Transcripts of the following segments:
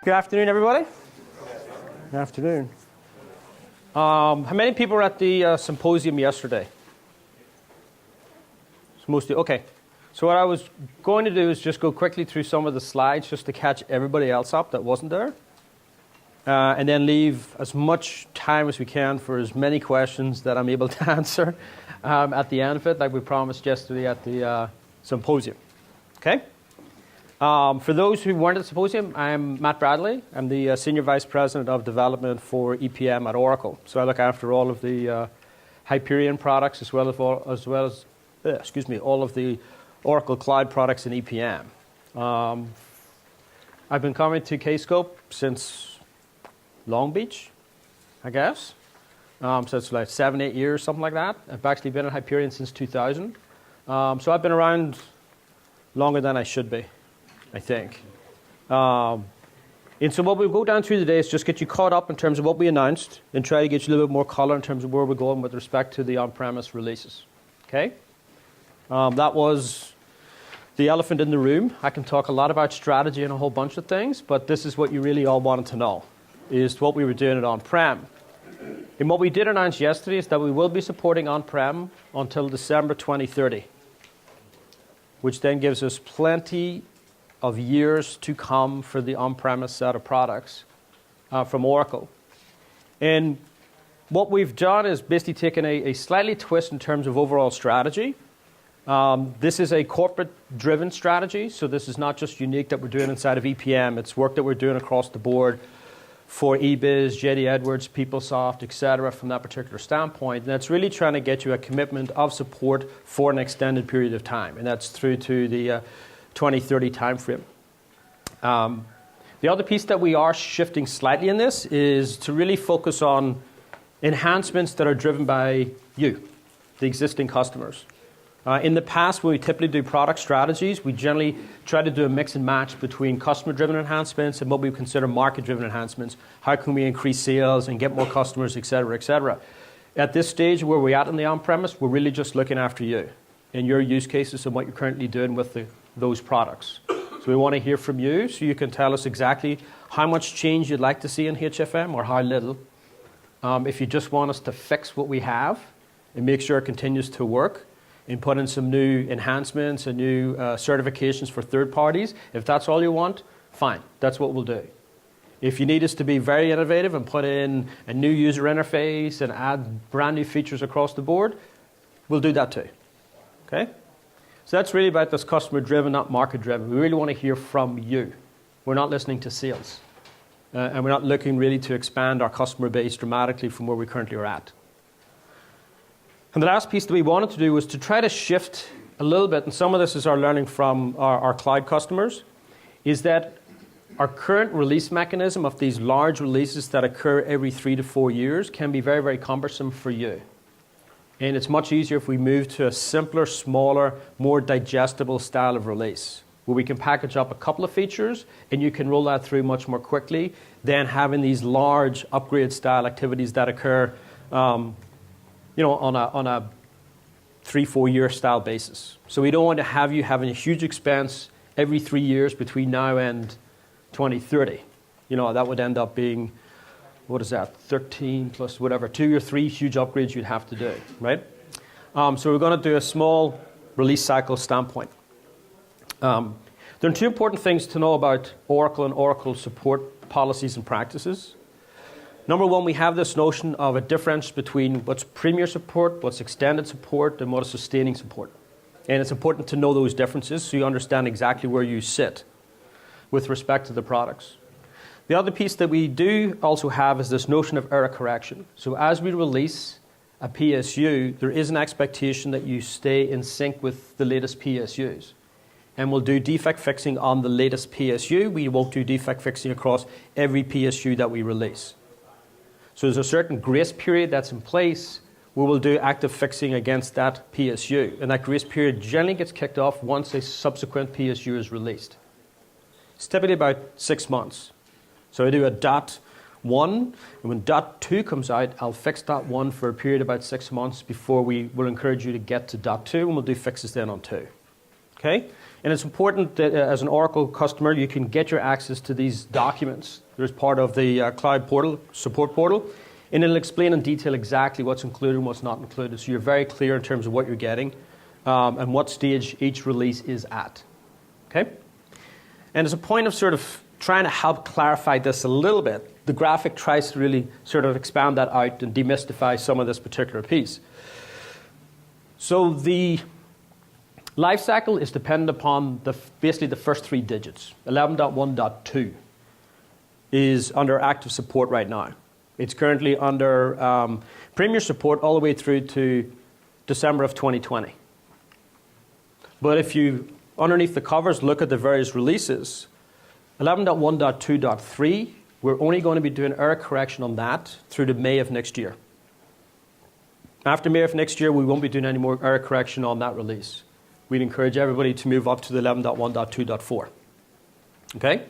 Good afternoon, everybody. Good afternoon. How many people were at the symposium yesterday? It's mostly, okay. So what I was going to do is just go quickly through some of the slides just to catch everybody else up that wasn't there. And then leave as much time as we can for as many questions that I'm able to answer at the end of it, like we promised yesterday at the symposium. Okay? For those who weren't at the symposium, I'm Matt Bradley. I'm the Senior Vice President of Development for EPM at Oracle. So I look after all of the Hyperion products as well as all of the Oracle Cloud products in EPM. I've been coming to Kscope since Long Beach, I guess. So it's like 7-8 years, something like that. I've actually been at Hyperion since 2000. So I've been around longer than I should be, I think. And so what we'll go down through today is just get you caught up in terms of what we announced and try to get you a little bit more color in terms of where we're going with respect to the on-premise releases. Okay? That was the elephant in the room. I can talk a lot about strategy and a whole bunch of things, but this is what you really all wanted to know, is what we were doing at on-prem. And what we did announce yesterday is that we will be supporting on-prem until December 2030, which then gives us plenty of years to come for the on-premise set of products from Oracle. And what we've done is basically taken a slightly twist in terms of overall strategy. This is a corporate-driven strategy, so this is not just unique that we're doing inside of EPM. It's work that we're doing across the board for eBiz, JD Edwards, PeopleSoft, et cetera, from that particular standpoint. And that's really trying to get you a commitment of support for an extended period of time, and that's through to the 2030 timeframe. The other piece that we are shifting slightly in this is to really focus on enhancements that are driven by you, the existing customers. In the past, when we typically do product strategies, we generally try to do a mix and match between customer-driven enhancements and what we consider market-driven enhancements. How can we increase sales and get more customers, et cetera, et cetera. At this stage where we're at in the on-premise, we're really just looking after you and your use cases and what you're currently doing with those products. So we want to hear from you so you can tell us exactly how much change you'd like to see in HFM or how little. If you just want us to fix what we have and make sure it continues to work, and put in some new enhancements and new certifications for third parties. If that's all you want, fine. That's what we'll do. If you need us to be very innovative and put in a new user interface and add brand new features across the board, we'll do that too. Okay? So that's really about this customer-driven, not market-driven. We really want to hear from you. We're not listening to sales. And we're not looking really to expand our customer base dramatically from where we currently are at. And the last piece that we wanted to do was to try to shift a little bit, and some of this is our learning from our cloud customers, is that our current release mechanism of these large releases that occur every 3 to 4 years can be very, very cumbersome for you. And it's much easier if we move to a simpler, smaller, more digestible style of release, where we can package up a couple of features and you can roll that through much more quickly than having these large upgrade style activities that occur on a 3-4 year style basis. So we don't want to have you having a huge expense every 3 years between now and 2030. That would end up being, 13 plus whatever, 2 or 3 huge upgrades you'd have to do, right? So we're going to do a small release cycle standpoint. There are 2 important things to know about Oracle and Oracle support policies and practices. Number 1, we have this notion of a difference between what's premier support, what's extended support, and what is sustaining support. And it's important to know those differences so you understand exactly where you sit with respect to the products. The other piece that we do also have is this notion of error correction. So as we release a PSU, there is an expectation that you stay in sync with the latest PSUs. And we'll do defect fixing on the latest PSU. We won't do defect fixing across every PSU that we release. So there's a certain grace period that's in place where we'll do active fixing against that PSU. And that grace period generally gets kicked off once a subsequent PSU is released. It's typically about 6 months. So I do a .1, and when .2 comes out, I'll fix .1 for a period of about 6 months before we will encourage you to get to .2, and we'll do fixes then on 2. Okay? And it's important that as an Oracle customer, you can get your access to these documents. There's part of the Cloud portal, support portal, and it'll explain in detail exactly what's included and what's not included. So you're very clear in terms of what you're getting and what stage each release is at. Okay? And as a point of sort of trying to help clarify this a little bit, the graphic tries to really sort of expand that out and demystify some of this particular piece. So the life cycle is dependent upon basically the first three digits. 11.1.2 is under active support right now. It's currently under Premier support all the way through to December of 2020. But if you, underneath the covers, look at the various releases, 11.1.2.3, we're only going to be doing error correction on that through to May of next year. After May of next year, we won't be doing any more error correction on that release. We'd encourage everybody to move up to the 11.1.2.4. Okay?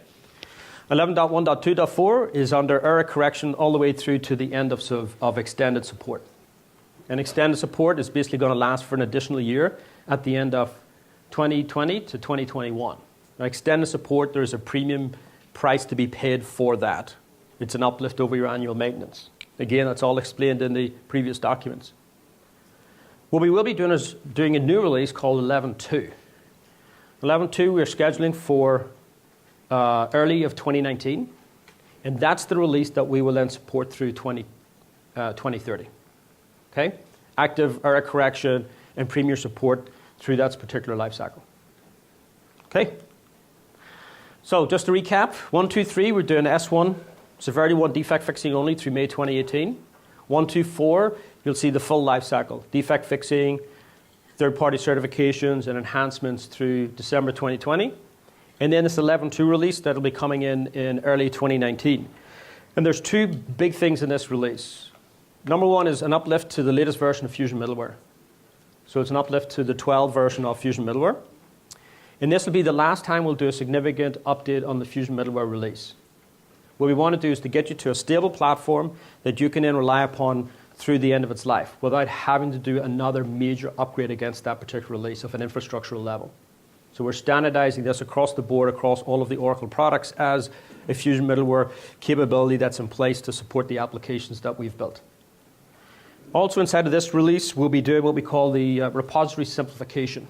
11.1.2.4 is under error correction all the way through to the end of extended support. And extended support is basically going to last for an additional year at the end of 2020 to 2021. Now, extended support, there's a premium price to be paid for that. It's an uplift over your annual maintenance. Again, that's all explained in the previous documents. What we will be doing is doing a new release called 11.2. 11.2 we're scheduling for early of 2019, and that's the release that we will then support through 2030. Okay? Active error correction and premier support through that particular life cycle. Okay? So just to recap, 1, 2, 3, we're doing S1, Severity 1 defect fixing only through May 2018. 1, 2, 4, you'll see the full life cycle. Defect fixing, third-party certifications, and enhancements through December 2020. And then this 11.2 release that'll be coming in early 2019. And there's two big things in this release. Number one is an uplift to the latest version of Fusion middleware. So it's an uplift to the 12 version of Fusion middleware. And this will be the last time we'll do a significant update on the Fusion middleware release. What we want to do is to get you to a stable platform that you can then rely upon through the end of its life without having to do another major upgrade against that particular release of an infrastructural level. So we're standardizing this across the board, across all of the Oracle products as a Fusion middleware capability that's in place to support the applications that we've built. Also inside of this release, we'll be doing what we call the repository simplification.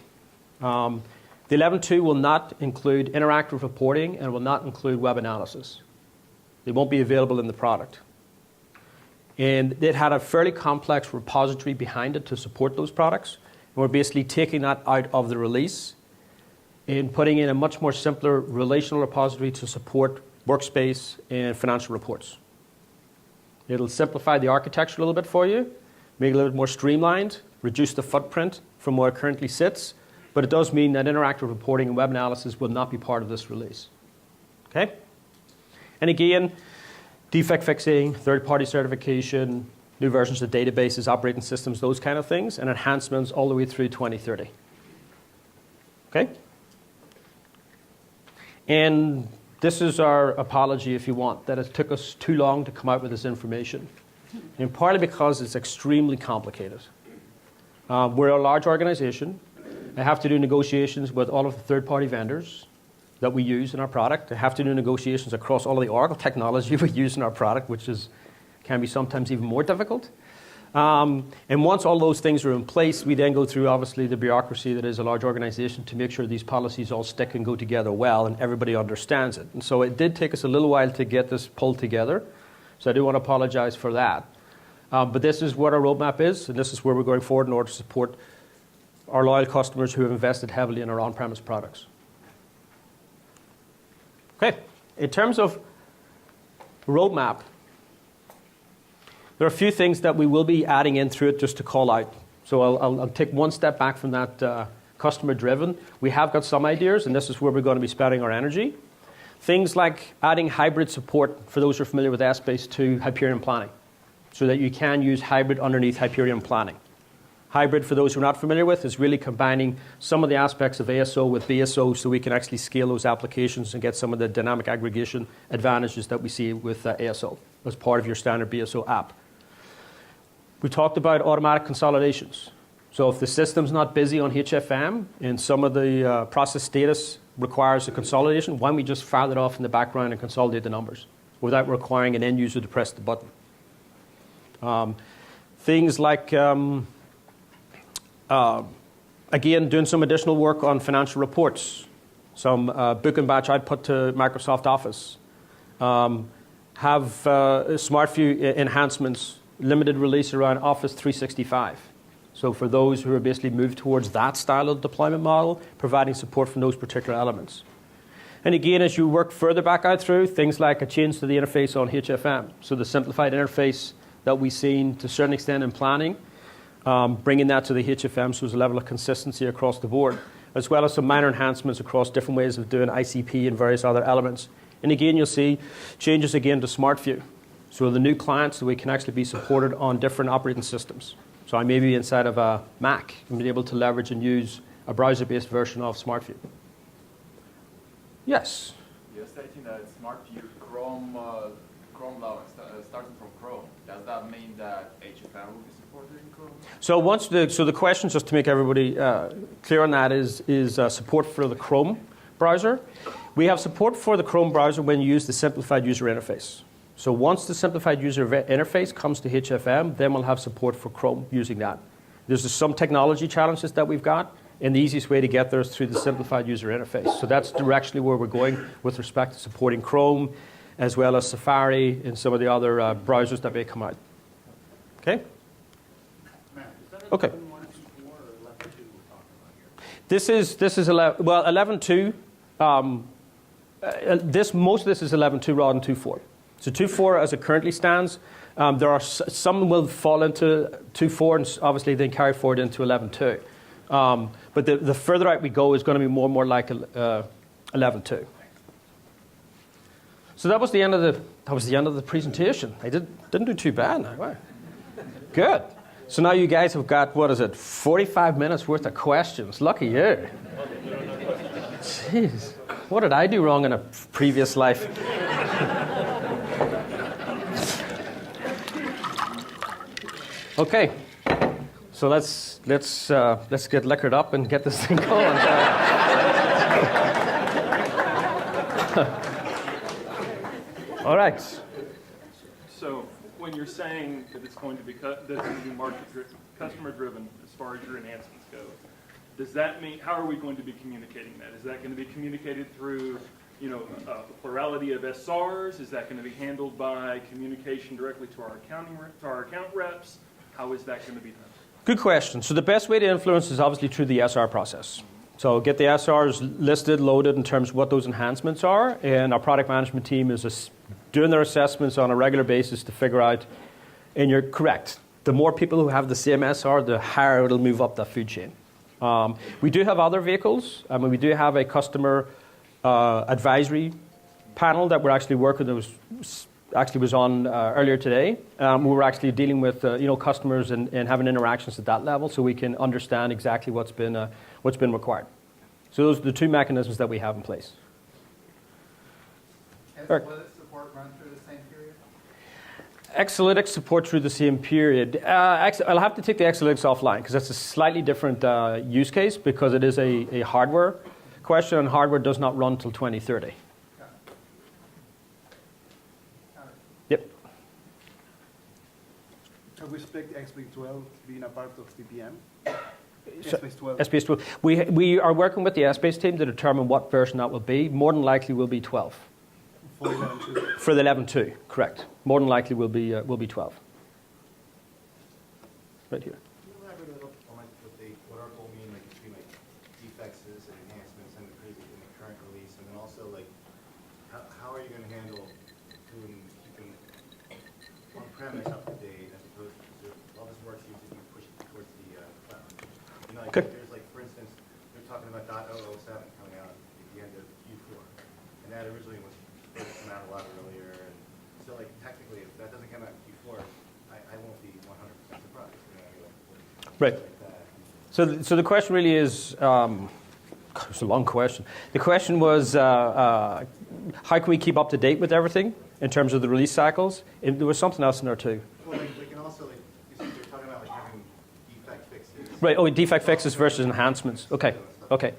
The 11.2 will not include interactive reporting and will not include web analysis. They won't be available in the product. And it had a fairly complex repository behind it to support those products. And we're basically taking that out of the release and putting in a much more simpler relational repository to support Workspace and financial reports. It'll simplify the architecture a little bit for you, make it a little bit more streamlined, reduce the footprint from where it currently sits, but it does mean that interactive reporting and web analysis will not be part of this release. Okay? And again, defect fixing, third-party certification, new versions of databases, operating systems, those kind of things, and enhancements all the way through 2030. Okay? And this is our apology, if you want, that it took us too long to come out with this information. And partly because it's extremely complicated. We're a large organization. I have to do negotiations with all of the third-party vendors that we use in our product. I have to do negotiations across all of the Oracle technology we use in our product, which can be sometimes even more difficult. And once all those things are in place, we then go through, obviously, the bureaucracy that is a large organization to make sure these policies all stick and go together well and everybody understands it. And so it did take us a little while to get this pulled together. So I do want to apologize for that. But this is what our roadmap is, and this is where we're going forward in order to support our loyal customers who have invested heavily in our on-premise products. Okay, in terms of roadmap, there are a few things that we will be adding in through it just to call out. So I'll take one step back from that customer-driven. We have got some ideas, and this is where we're going to be spending our energy. Things like adding hybrid support for those who are familiar with Essbase to Hyperion Planning, so that you can use hybrid underneath Hyperion Planning. Hybrid, for those who are not familiar with, is really combining some of the aspects of ASO with BSO so we can actually scale those applications and get some of the dynamic aggregation advantages that we see with ASO as part of your standard BSO app. We talked about automatic consolidations. So if the system's not busy on HFM and some of the process status requires a consolidation, why don't we just file it off in the background and consolidate the numbers without requiring an end user to press the button? Things like, again, doing some additional work on financial reports, some book and batch output to Microsoft Office, have SmartView enhancements, limited release around Office 365. So for those who are basically moved towards that style of deployment model, providing support from those particular elements. And again, as you work further back out through, things like a change to the interface on HFM. So the simplified interface that we've seen to a certain extent in planning, bringing that to the HFM so there's a level of consistency across the board, as well as some minor enhancements across different ways of doing ICP and various other elements. And again, you'll see changes again to SmartView. So the new clients that we can actually be supported on different operating systems. So I may be inside of a Mac and be able to leverage and use a browser-based version of SmartView. Yes? You're stating that SmartView Chrome now starting from Chrome. Does that mean that HFM will be supported in Chrome? So the question, just to make everybody clear on that, is support for the Chrome browser. We have support for the Chrome browser when you use the simplified user interface. So once the simplified user interface comes to HFM, then we'll have support for Chrome using that. There's some technology challenges that we've got, and the easiest way to get there is through the simplified user interface. So that's directionally where we're going with respect to supporting Chrome, as well as Safari and some of the other browsers that may come out. Okay? Okay. 11.1, 2.4, or 11.2 we're talking about here? This is 11.2. Most of this is 11.2 rather than 2.4. So 2.4 as it currently stands, there are some will fall into 2.4 and obviously then carry forward into 11.2. But the further out we go is going to be more and more like 11.2. So that was the end of the presentation. I didn't do too bad now. Wow. Good. So now you guys have got, 45 minutes worth of questions. Lucky you. Jeez. What did I do wrong in a previous life? Okay. So let's get liquored up and get this thing going. All right. So when you're saying that it's going to be customer driven as far as your enhancements go, does that mean, how are we going to be communicating that? Is that going to be communicated through, a plurality of SRs? Is that going to be handled by communication directly to our account reps? How is that going to be done? Good question. So the best way to influence is obviously through the SR process. So get the SRs listed, loaded in terms of what those enhancements are, and our product management team is doing their assessments on a regular basis to figure out, and you're correct, the more people who have the same SR, the higher it'll move up the food chain. We do have other vehicles. We do have a customer advisory panel that we're actually working that was on earlier today. We're actually dealing with customers and having interactions at that level so we can understand exactly what's been required. So those are the two mechanisms that we have in place. And will this support run through the same period? Exalytics support through the same period. I'll have to take the Exalytics offline because that's a slightly different use case because it is a hardware question, and hardware does not run until 2030. Yep. Have we expect XP12 being a part of EPM? So, XP12. SPS 12. We are working with the SBase team to determine what version that will be. More than likely will be 12. For 11.2. For the 11.2, correct. More than likely will be 12. Right here. Can you elaborate a little on what our goal mean between defect fixes and enhancements in the current release, and then also how are you going to handle keeping on-premise up to date as opposed to all this work seems to be pushed towards the cloud. Okay. There's for instance, they're talking about .007 coming out at the end of Q4, and that originally was supposed to come out a lot earlier, and so technically if that doesn't come out in Q4, I won't be 100% surprised. Right. So the question really is, it's a long question. The question was, how can we keep up to date with everything in terms of the release cycles? There was something else in there too. Well, and also, they're talking about having defect fixes Right, oh, defect fixes versus enhancements. Okay, okay.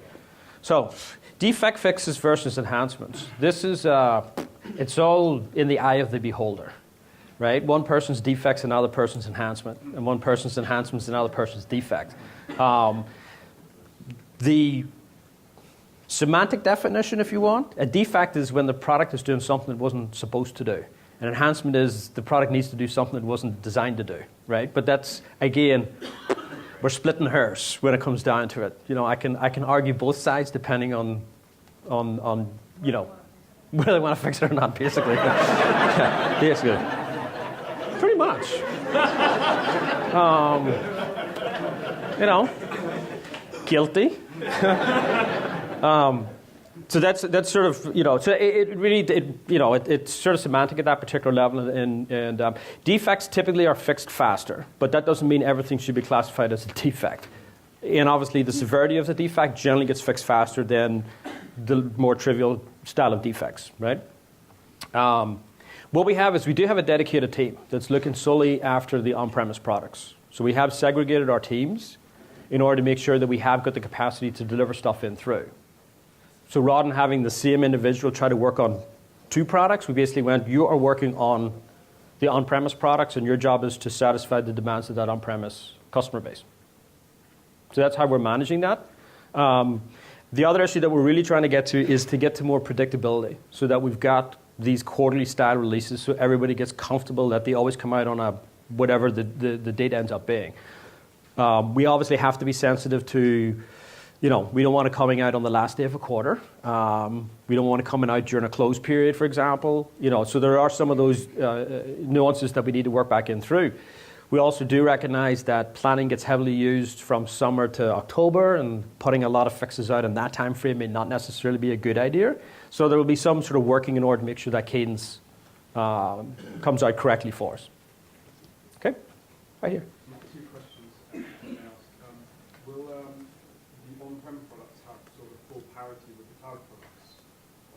So, defect fixes versus enhancements. This is, it's all in the eye of the beholder, right? One person's defect's another person's enhancement, and one person's enhancement's another person's defect. The semantic definition, if you want, a defect is when the product is doing something it wasn't supposed to do. An enhancement is the product needs to do something it wasn't designed to do, right? But that's, again, we're splitting hairs when it comes down to it. You know, I can argue both sides depending on you know, whether they want to fix it or not, basically. Yeah, basically. Pretty much. You know, guilty. So that's sort of, you know, so it really, you know, it's sort of semantic at that particular level, and defects typically are fixed faster, but that doesn't mean everything should be classified as a defect. And obviously the severity of the defect generally gets fixed faster than the more trivial style of defects, right? What we have is we do have a dedicated team that's looking solely after the on-premise products. So we have segregated our teams in order to make sure that we have got the capacity to deliver stuff in through. So rather than having the same individual try to work on two products, we basically went, you are working on the on-premise products, and your job is to satisfy the demands of that on-premise customer base. So that's how we're managing that. The other issue that we're really trying to get to is to get to more predictability, so that we've got these quarterly style releases so everybody gets comfortable that they always come out on a whatever the date ends up being. We obviously have to be sensitive to, you know, we don't want it coming out on the last day of a quarter. We don't want it coming out during a close period, for example. You know, so there are some of those nuances that we need to work back in through. We also do recognize that planning gets heavily used from summer to October, and putting a lot of fixes out in that time frame may not necessarily be a good idea. So there will be some sort of working in order to make sure that cadence comes out correctly for us. Okay, right here. Two questions. Will the on-prem products have sort of full parity with the cloud products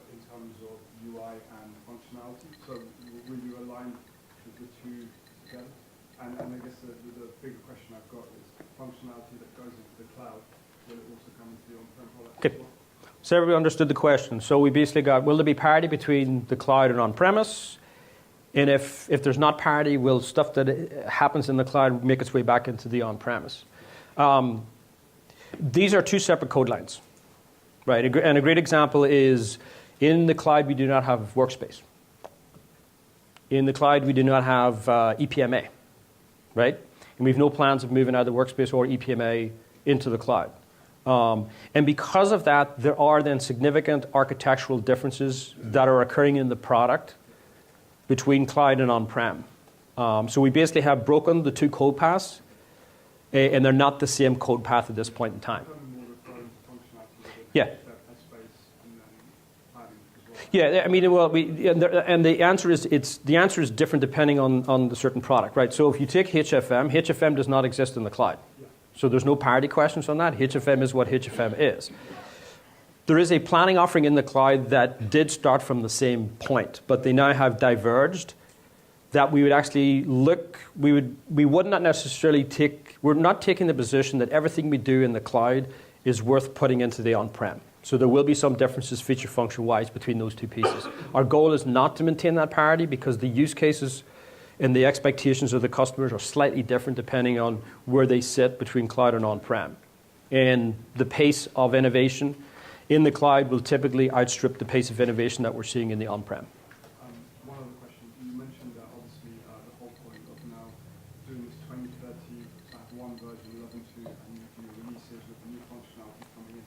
in terms of UI and functionality? So will you align the two together? And I guess the bigger question I've got is functionality that goes into the cloud, will it also come into the on-prem product as well? So everybody understood the question. So we basically got, will there be parity between the cloud and on-premise? And if there's not parity, will stuff that happens in the cloud make its way back into the on-premise? These are two separate code lines, right? And a great example is, in the cloud, we do not have Workspace. In the cloud, we do not have EPMA, right? And we have no plans of moving either Workspace or EPMA into the cloud. And because of that, there are then significant architectural differences that are occurring in the product between cloud and on-prem. So we basically have broken the two code paths, and they're not the same code path at this point in time. Yeah. Yeah, I mean, well, and the answer is different depending on the certain product, right? So if you take HFM does not exist in the cloud. So there's no parity questions on that. HFM is what HFM is. There is a planning offering in the cloud that did start from the same point, but they now have diverged. That we would actually look, we would not necessarily we're not taking the position that everything we do in the cloud is worth putting into the on-prem. So there will be some differences feature function-wise between those two pieces. Our goal is not to maintain that parity because the use cases and the expectations of the customers are slightly different depending on where they sit between cloud and on-prem. And the pace of innovation in the cloud will typically outstrip the pace of innovation that we're seeing in the on-prem. One other question. You mentioned that obviously the whole point of now doing this 2030 to have one version 11.2 and you do releases with the new functionality coming in.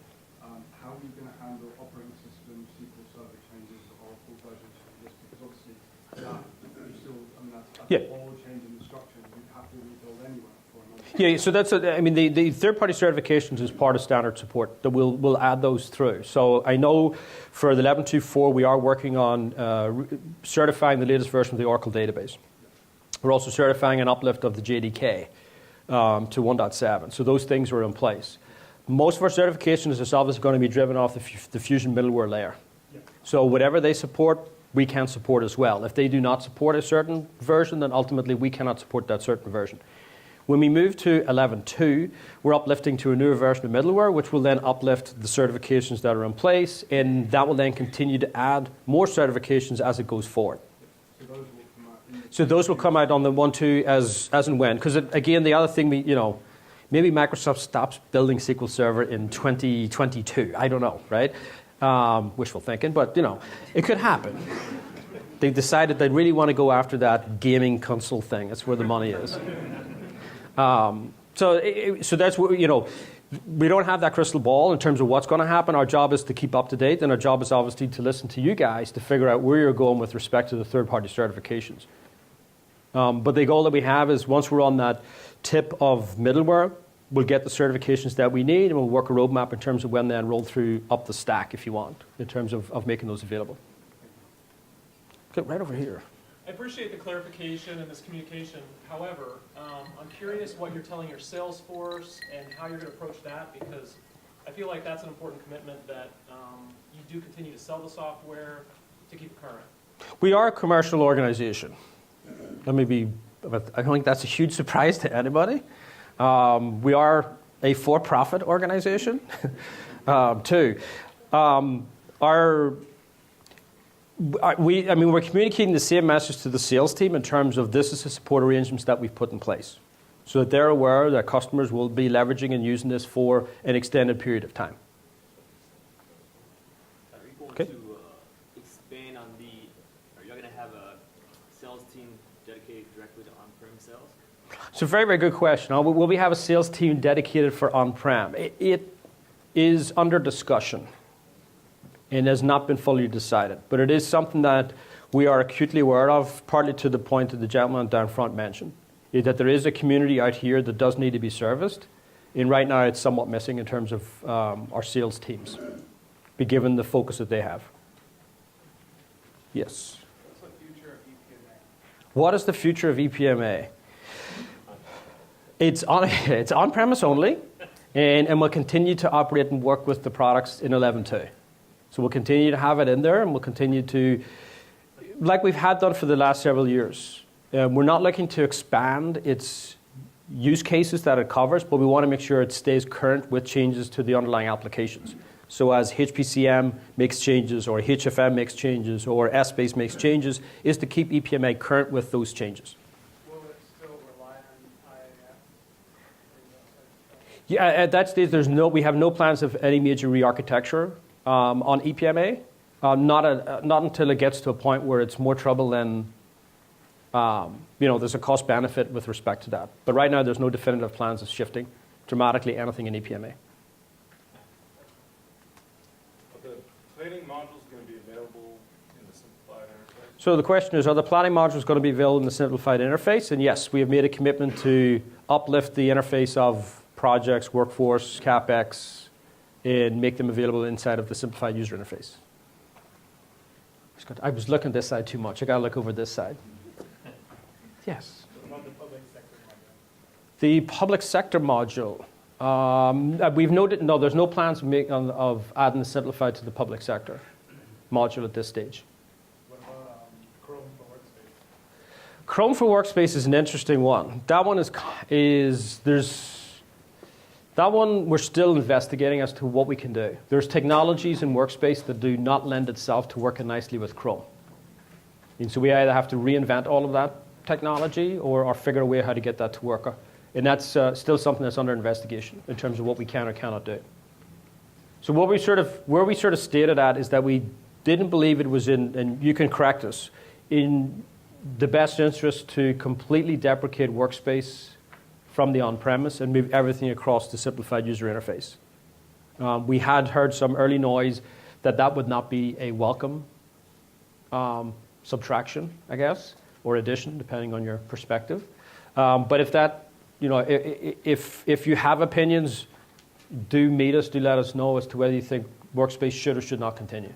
How are you going to handle operating system, SQL Server changes, or full versions of this? Because obviously that you still, I mean, that's all change in the structure. You have to rebuild anyway. Yeah, so that's, I mean, the third-party certifications is part of standard support. That we'll add those through. So I know for the 11.2.4, we are working on certifying the latest version of the Oracle database. We're also certifying an uplift of the JDK to 1.7. So those things are in place. Most of our certifications is obviously going to be driven off the Fusion middleware layer. So whatever they support, we can support as well. If they do not support a certain version, then ultimately we cannot support that certain version. When we move to 11.2, we're uplifting to a newer version of middleware, which will then uplift the certifications that are in place, and that will then continue to add more certifications as it goes forward. So those will come out on the 1.2 as and when. Because again, the other thing, maybe Microsoft stops building SQL Server in 2022. I don't know, right? Wishful thinking, but it could happen. They decided they really want to go after that gaming console thing. That's where the money is. So that's what, we don't have that crystal ball in terms of what's going to happen. Our job is to keep up to date, and our job is obviously to listen to you guys to figure out where you're going with respect to the third-party certifications. But the goal that we have is once we're on that tip of middleware, we'll get the certifications that we need, and we'll work a roadmap in terms of when then roll through up the stack, if you want, in terms of making those available. Okay, right over here. I appreciate the clarification and this communication. However, I'm curious what you're telling your sales force and how you're going to approach that, because I feel like that's an important commitment that you do continue to sell the software to keep it current. We are a commercial organization. I don't think that's a huge surprise to anybody. We are a for-profit organization, too. We're communicating the same message to the sales team in terms of this is the support arrangements that we've put in place, so that they're aware that customers will be leveraging and using this for an extended period of time. Are you going Okay. to expand on are you going to have a sales team dedicated directly to on-prem sales? So very, very good question. Will we have a sales team dedicated for on-prem? It is under discussion and has not been fully decided. But it is something that we are acutely aware of, partly to the point that the gentleman down front mentioned, is that there is a community out here that does need to be serviced. And right now it's somewhat missing in terms of our sales teams, be given the focus that they have. Yes? What's the future of EPMA? What is the future of EPMA? It's on-premise only, and we'll continue to operate and work with the products in 11.2. So we'll continue to have it in there, and we'll continue to, like we've had done for the last several years. We're not looking to expand its use cases that it covers, but we want to make sure it stays current with changes to the underlying applications. So as HPCM makes changes, or HFM makes changes, or Essbase makes changes, is to keep EPMA current with those changes. Will it still rely on IAF? Yeah, at that stage, we have no plans of any major re-architecture on EPMA, not until it gets to a point where it's more trouble than, there's a cost benefit with respect to that. But right now, there's no definitive plans of shifting dramatically anything in EPMA. Are the planning modules going to be available in the simplified interface? So the question is, are the planning modules going to be available in the simplified interface? And yes, we have made a commitment to uplift the interface of projects, workforce, CapEx, and make them available inside of the simplified user interface. I was looking this side too much. I got to look over this side. Yes? Not the public sector module. The public sector module. We've noted, no, there's no plans of adding the simplified to the public sector module at this stage. What about Chrome for Workspace? Chrome for Workspace is an interesting one. That one that one we're still investigating as to what we can do. There's technologies in Workspace that do not lend itself to working nicely with Chrome. And so we either have to reinvent all of that technology or figure a way how to get that to work. And that's still something that's under investigation in terms of what we can or cannot do. So where we sort of stated at is that we didn't believe it was in, and you can correct us, in the best interest to completely deprecate Workspace from the on-premise and move everything across the simplified user interface. We had heard some early noise that would not be a welcome subtraction, I guess, or addition, depending on your perspective. But if that, if you have opinions, do meet us, do let us know as to whether you think Workspace should or should not continue.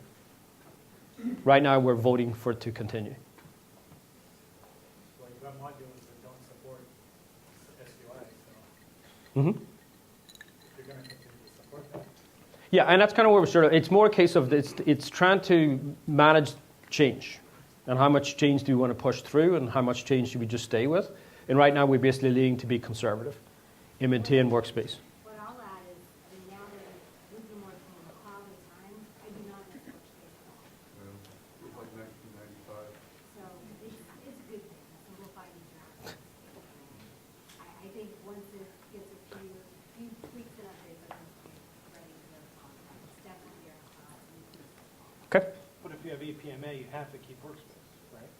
Right now, we're voting for it to continue. Well, you've got modules that don't support SUI, so Mm-hmm. you're going to continue to support that. Yeah, and that's kind of where we're sort of, it's more a case of it's trying to manage change and how much change do we want to push through and how much change do we just stay with. And right now, we're basically leaning to be conservative and maintain workspace. What I'll add is, I mean, now that we've been working in the cloud at times, I do not miss Workspace at all. It's like 1995. So it's a good thing, simplify user access. I think once it gets a few tweaks and updates, I think it's ready to go on. It's definitely our cloud. Okay. But if you have EPMA, you have to keep Workspace, right?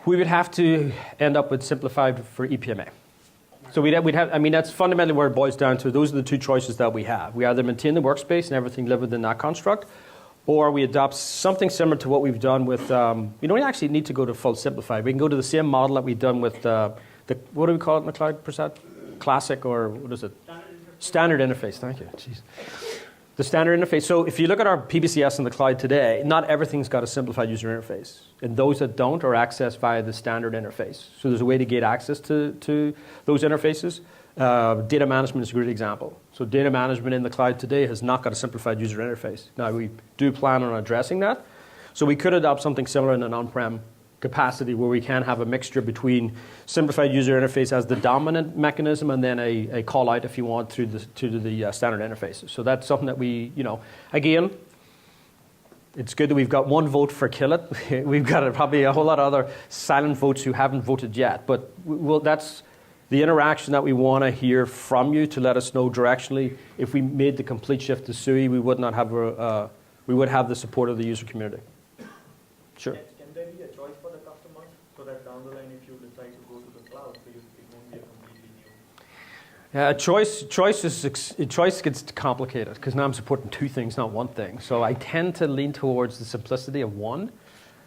We would have to end up with simplified for EPMA. So we'd have, I mean, that's fundamentally where it boils down to. Those are the two choices that we have. We either maintain the workspace and everything live within that construct, or we adopt something similar to what we've done with, we don't actually need to go to full simplified. We can go to the same model that we've done with what do we call it in the cloud, Prasad? Classic, or what is it? Standard interface, thank you. Jeez. The standard interface. So if you look at our PBCS in the cloud today, not everything's got a simplified user interface. And those that don't are accessed via the standard interface. So there's a way to get access to those interfaces. Data management is a great example. So data management in the cloud today has not got a simplified user interface. Now, we do plan on addressing that. So we could adopt something similar in an on-prem capacity where we can have a mixture between simplified user interface as the dominant mechanism and then a call out, if you want, to the standard interfaces. So that's something that we, again, it's good that we've got one vote for kill it. We've got probably a whole lot of other silent votes who haven't voted yet. But that's the interaction that we want to hear from you to let us know directionally. If we made the complete shift to SUI, we would not have we would have the support of the user community. Sure. Can there be a choice for the customers so that down the line, if you decide to go to the cloud, so it won't be a completely new? Choice gets complicated because now I'm supporting two things, not one thing. So I tend to lean towards the simplicity of one,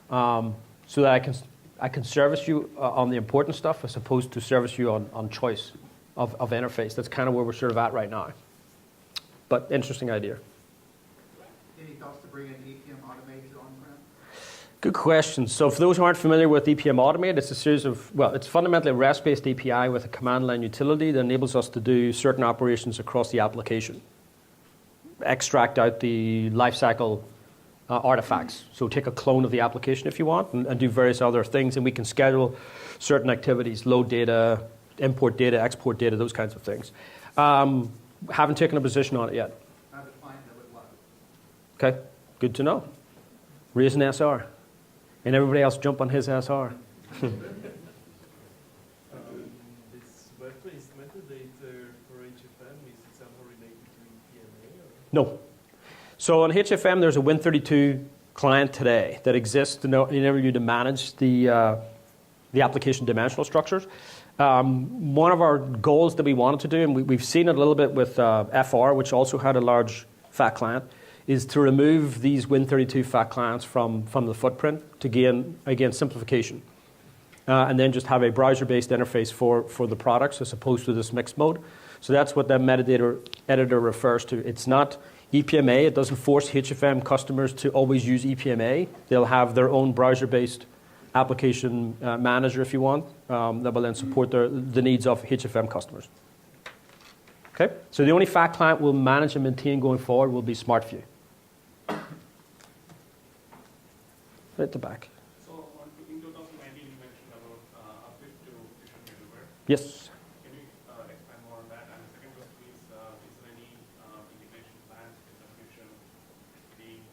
so that I can service you on the important stuff as opposed to service you on choice of interface. That's kind of where we're sort of at right now. But interesting idea. Any thoughts to bring in Epm Automate to on-prem? Good question. So for those who aren't familiar with Epm Automate, it's a series of, it's fundamentally a REST-based API with a command line utility that enables us to do certain operations across the application. Extract out the lifecycle artifacts. So take a clone of the application if you want and do various other things, and we can schedule certain activities, load data, import data, export data, those kinds of things. Haven't taken a position on it yet. How to find that with what? Okay, good to know. Raise an SR. And everybody else jump on his SR. This web-based metadata for HFM, is it somehow related to EPMA? No. So on HFM, there's a Win32 client today that exists to enable you to manage the application dimensional structures. One of our goals that we wanted to do, and we've seen it a little bit with FR, which also had a large fat client, is to remove these Win32 fat clients from the footprint to gain, again, simplification. And then just have a browser-based interface for the products as opposed to this mixed mode. So that's what that metadata editor refers to. It's not EPMA. It doesn't force HFM customers to always use EPMA. They'll have their own browser-based application manager, if you want, that will then support the needs of HFM customers. Okay? So the only fat client we'll manage and maintain going forward will be SmartView. Right at the back. So in 2019, you mentioned about update to Fusion middleware. Yes. Can you expand more on that? And the second question is there any integration plans with the Fusion being,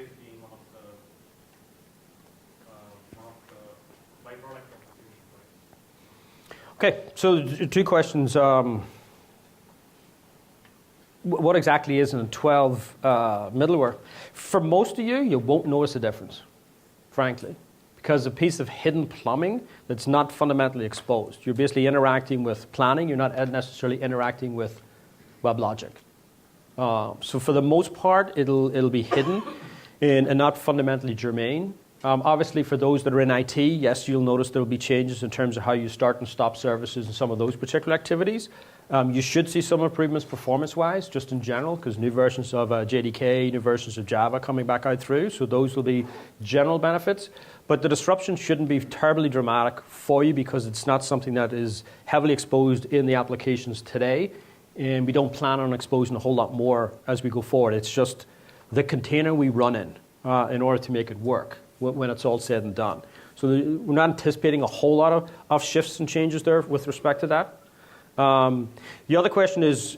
this being one of the byproduct of the Fusion, right? Okay, so two questions. What exactly is in a 12 middleware? For most of you, you won't notice a difference, frankly, because a piece of hidden plumbing that's not fundamentally exposed. You're basically interacting with planning. You're not necessarily interacting with WebLogic. So for the most part, it'll be hidden and not fundamentally germane. Obviously, for those that are in IT, yes, you'll notice there will be changes in terms of how you start and stop services and some of those particular activities. You should see some improvements performance-wise, just in general, because new versions of JDK, new versions of Java coming back out through, so those will be general benefits. But the disruption shouldn't be terribly dramatic for you because it's not something that is heavily exposed in the applications today, and we don't plan on exposing a whole lot more as we go forward. It's just the container we run in order to make it work when it's all said and done. So we're not anticipating a whole lot of shifts and changes there with respect to that. The other question is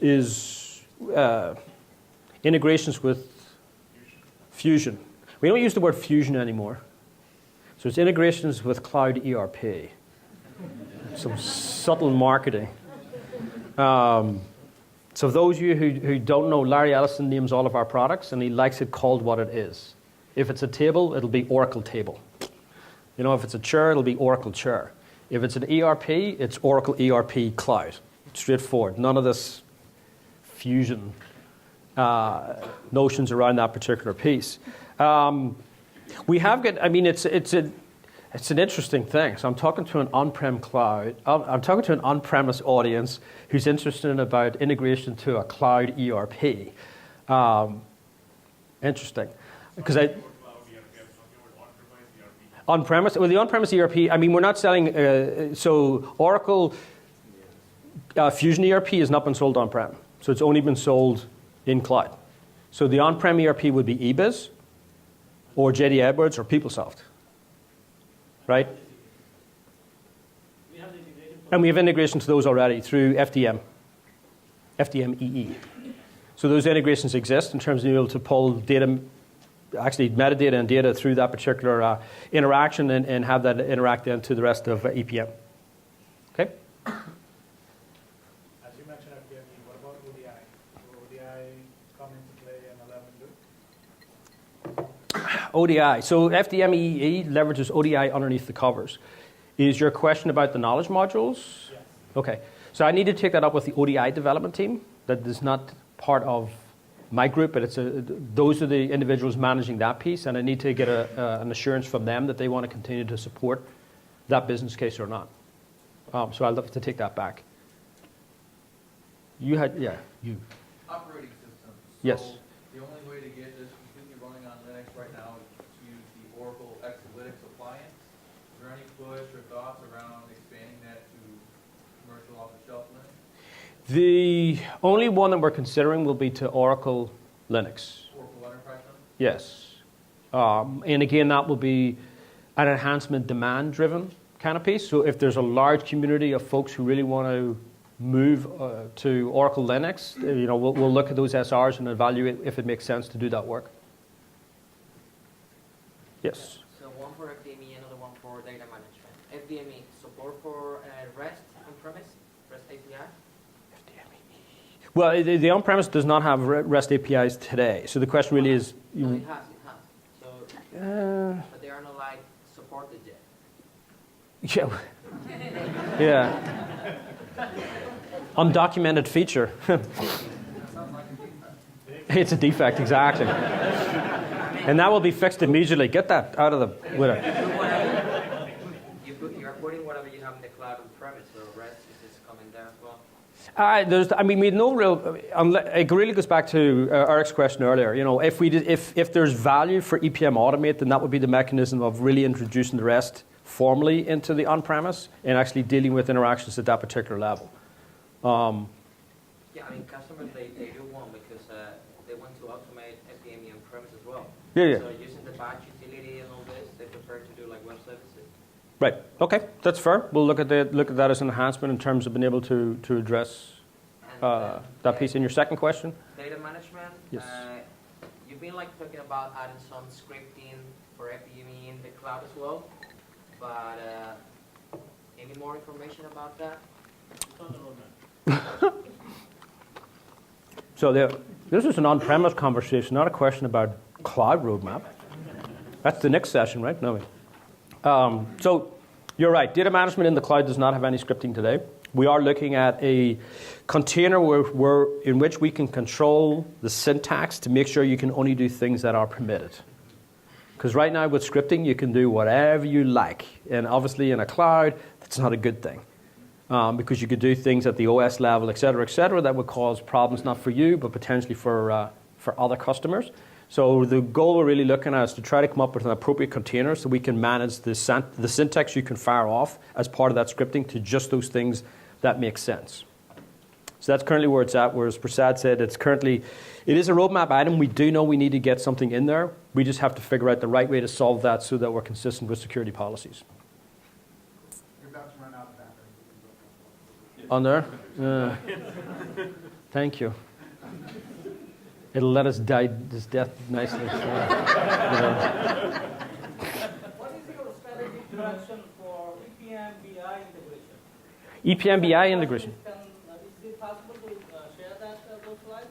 integrations with Fusion. We don't use the word Fusion anymore. So it's integrations with Cloud ERP. Some subtle marketing. So those of you who don't know, Larry Ellison names all of our products, and he likes it called what it is. If it's a table, it'll be Oracle Table. You know, if it's a chair, it'll be Oracle Chair. If it's an ERP, it's Oracle ERP Cloud. Straightforward. None of this fusion notions around that particular piece. We have got, I mean, it's an interesting thing. So I'm talking to an on-prem cloud. I'm talking to an on-premise audience who's interested in about integration to a cloud ERP. Interesting. Because on-premise, well, the on-premise ERP, I mean, we're not selling, so Oracle Fusion ERP has not been sold on-prem. So it's only been sold in cloud. So the on-prem ERP would be eBiz or JD Edwards or PeopleSoft, right? And we have integration to those already through FDM EE. So those integrations exist in terms of being able to pull data, actually metadata and data through that particular interaction and have that interact into the rest of EPM. Okay? As you mentioned FDM, what about ODI? Will ODI come into play in 11.2? ODI. So FDM EE leverages ODI underneath the covers. Is your question about the knowledge modules? Yes. Okay. So I need to take that up with the ODI development team. That is not part of my group, but those are the individuals managing that piece, and I need to get an assurance from them that they want to continue to support that business case or not. So I'll have to take that back. You had, yeah, you. Operating systems. Yes. So the only way to get this completely running on Linux right now is to use the Oracle Exalytics appliance. Is there any push or thoughts around expanding that to commercial off-the-shelf Linux? The only one that we're considering will be to Oracle Linux. Oracle Enterprise Linux? Yes. And again, that will be an enhancement demand-driven kind of piece. So if there's a large community of folks who really want to move to Oracle Linux, you know, we'll look at those SRs and evaluate if it makes sense to do that work. Yes. So one for FDME, another one for data management. FDME, support for REST on-premise, REST API? Well, the on-premise does not have REST APIs today. So the question really is... No, it has. So, but they are not like supported yet. Yeah. Yeah. Undocumented feature. It's a defect, exactly. And that will be fixed immediately. Get that out of the... You're putting whatever you have in the cloud on-premise, so REST is coming there as well. I mean, we had no real. It really goes back to Eric's question earlier. You know, if there's value for Epm Automate, then that would be the mechanism of really introducing the REST formally into the on-premise and actually dealing with interactions at that particular level. Yeah, I mean, customers they do want because they want to automate FDME on-premise as well. Yeah. So using the batch utility and all this, they prefer to do like web services. Right. Okay, that's fair. We'll look at that as an enhancement in terms of being able to address that piece. In your second question? Data management. Yes. You've been like talking about adding some scripting for FDME in the cloud as well, but any more information about that? So this is an on-premise conversation, not a question about cloud roadmap. That's the next session, right? No. So you're right. Data management in the cloud does not have any scripting today. We are looking at a container in which we can control the syntax to make sure you can only do things that are permitted. Because right now with scripting, you can do whatever you like. And obviously in a cloud, that's not a good thing. Because you could do things at the OS level, et cetera, that would cause problems not for you, but potentially for other customers. So the goal we're really looking at is to try to come up with an appropriate container so we can manage the syntax you can fire off as part of that scripting to just those things that make sense. So that's currently where it's at, whereas Prasad said it is a roadmap item. We do know we need to get something in there. We just have to figure out the right way to solve that so that we're consistent with security policies. on there. Thank you. It'll let us die this death nicely. So, What is your strategic direction for EPM BI integration? EPM BI integration. Is it possible to share those slides?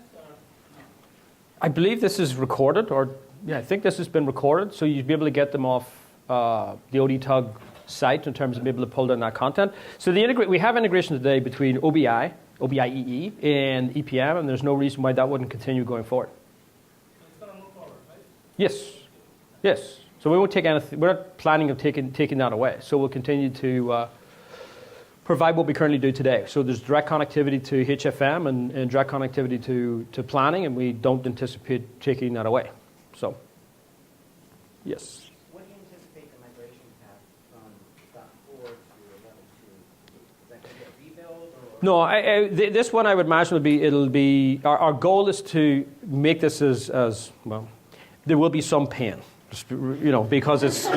I believe this is recorded, or I think this has been recorded, so you'd be able to get them off the ODTUG site in terms of being able to pull down that content. So we have integration today between OBI, OBIEE, and EPM, and there's no reason why that wouldn't continue going forward. It's going to move forward, right? Yes. So we won't take anything. We're not planning of taking that away. So we'll continue to provide what we currently do today. So there's direct connectivity to HFM and direct connectivity to planning, and we don't anticipate taking that away. So, yes. What do you anticipate the migration path from .4 to 11.2? Is that going to be a rebuild? No, this one I would imagine it'll be our goal is to make this as well. There will be some pain, just, because it's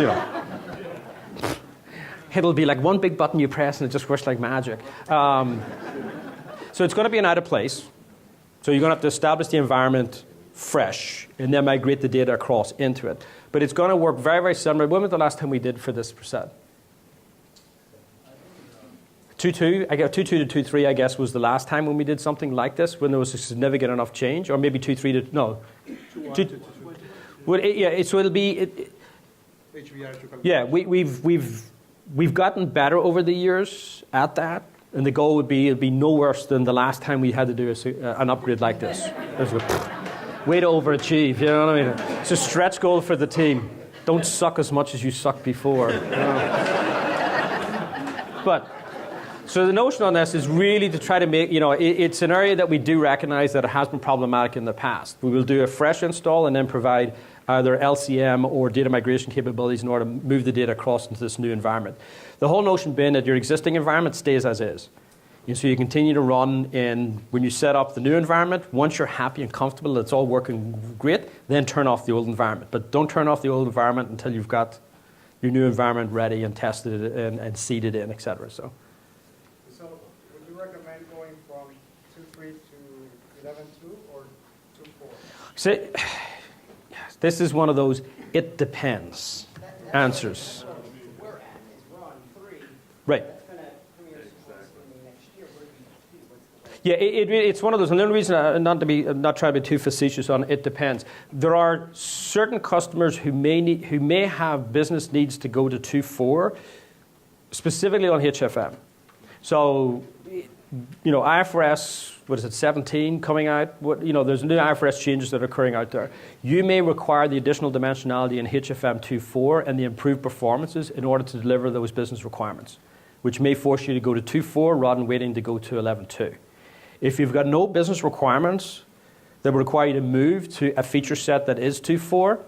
it'll be like one big button you press and it just works like magic. So it's going to be an out of place. So you're going to have to establish the environment fresh and then migrate the data across into it. But it's going to work very, very similar. When was the last time we did for this percent? 2.2, I guess 2.2 to 2.3, I guess, was the last time when we did something like this, when there was a significant enough change, or maybe 2.3 to, no. 2.1 to so it'll be, we've gotten better over the years at that, and the goal would be, it'd be no worse than the last time we had to do an upgrade like this. Way to overachieve, you know what I mean? It's a stretch goal for the team. Don't suck as much as you sucked before. But, so the notion on this is really to try to make, it's an area that we do recognize that it has been problematic in the past. We will do a fresh install and then provide either LCM or data migration capabilities in order to move the data across into this new environment. The whole notion being that your existing environment stays as is. And so you continue to run when you set up the new environment, once you're happy and comfortable, it's all working great, then turn off the old environment. But don't turn off the old environment until you've got your new environment ready and tested it and seeded in, et cetera. So would you recommend going from 2.3 to 11.2 or 2.4? So, this is one of those it depends answers. We're on 3. Right. That's going to come here next year. Where do you see? Yeah, it's one of those. And the only reason, I'm not trying to be too facetious on it depends. There are certain customers who may have business needs to go to 2.4, specifically on HFM. So, IFRS, 17 coming out? There's new IFRS changes that are occurring out there. You may require the additional dimensionality in HFM 2.4 and the improved performances in order to deliver those business requirements, which may force you to go to 2.4 rather than waiting to go to 11.2. If you've got no business requirements that would require you to move to a feature set that is 2.4,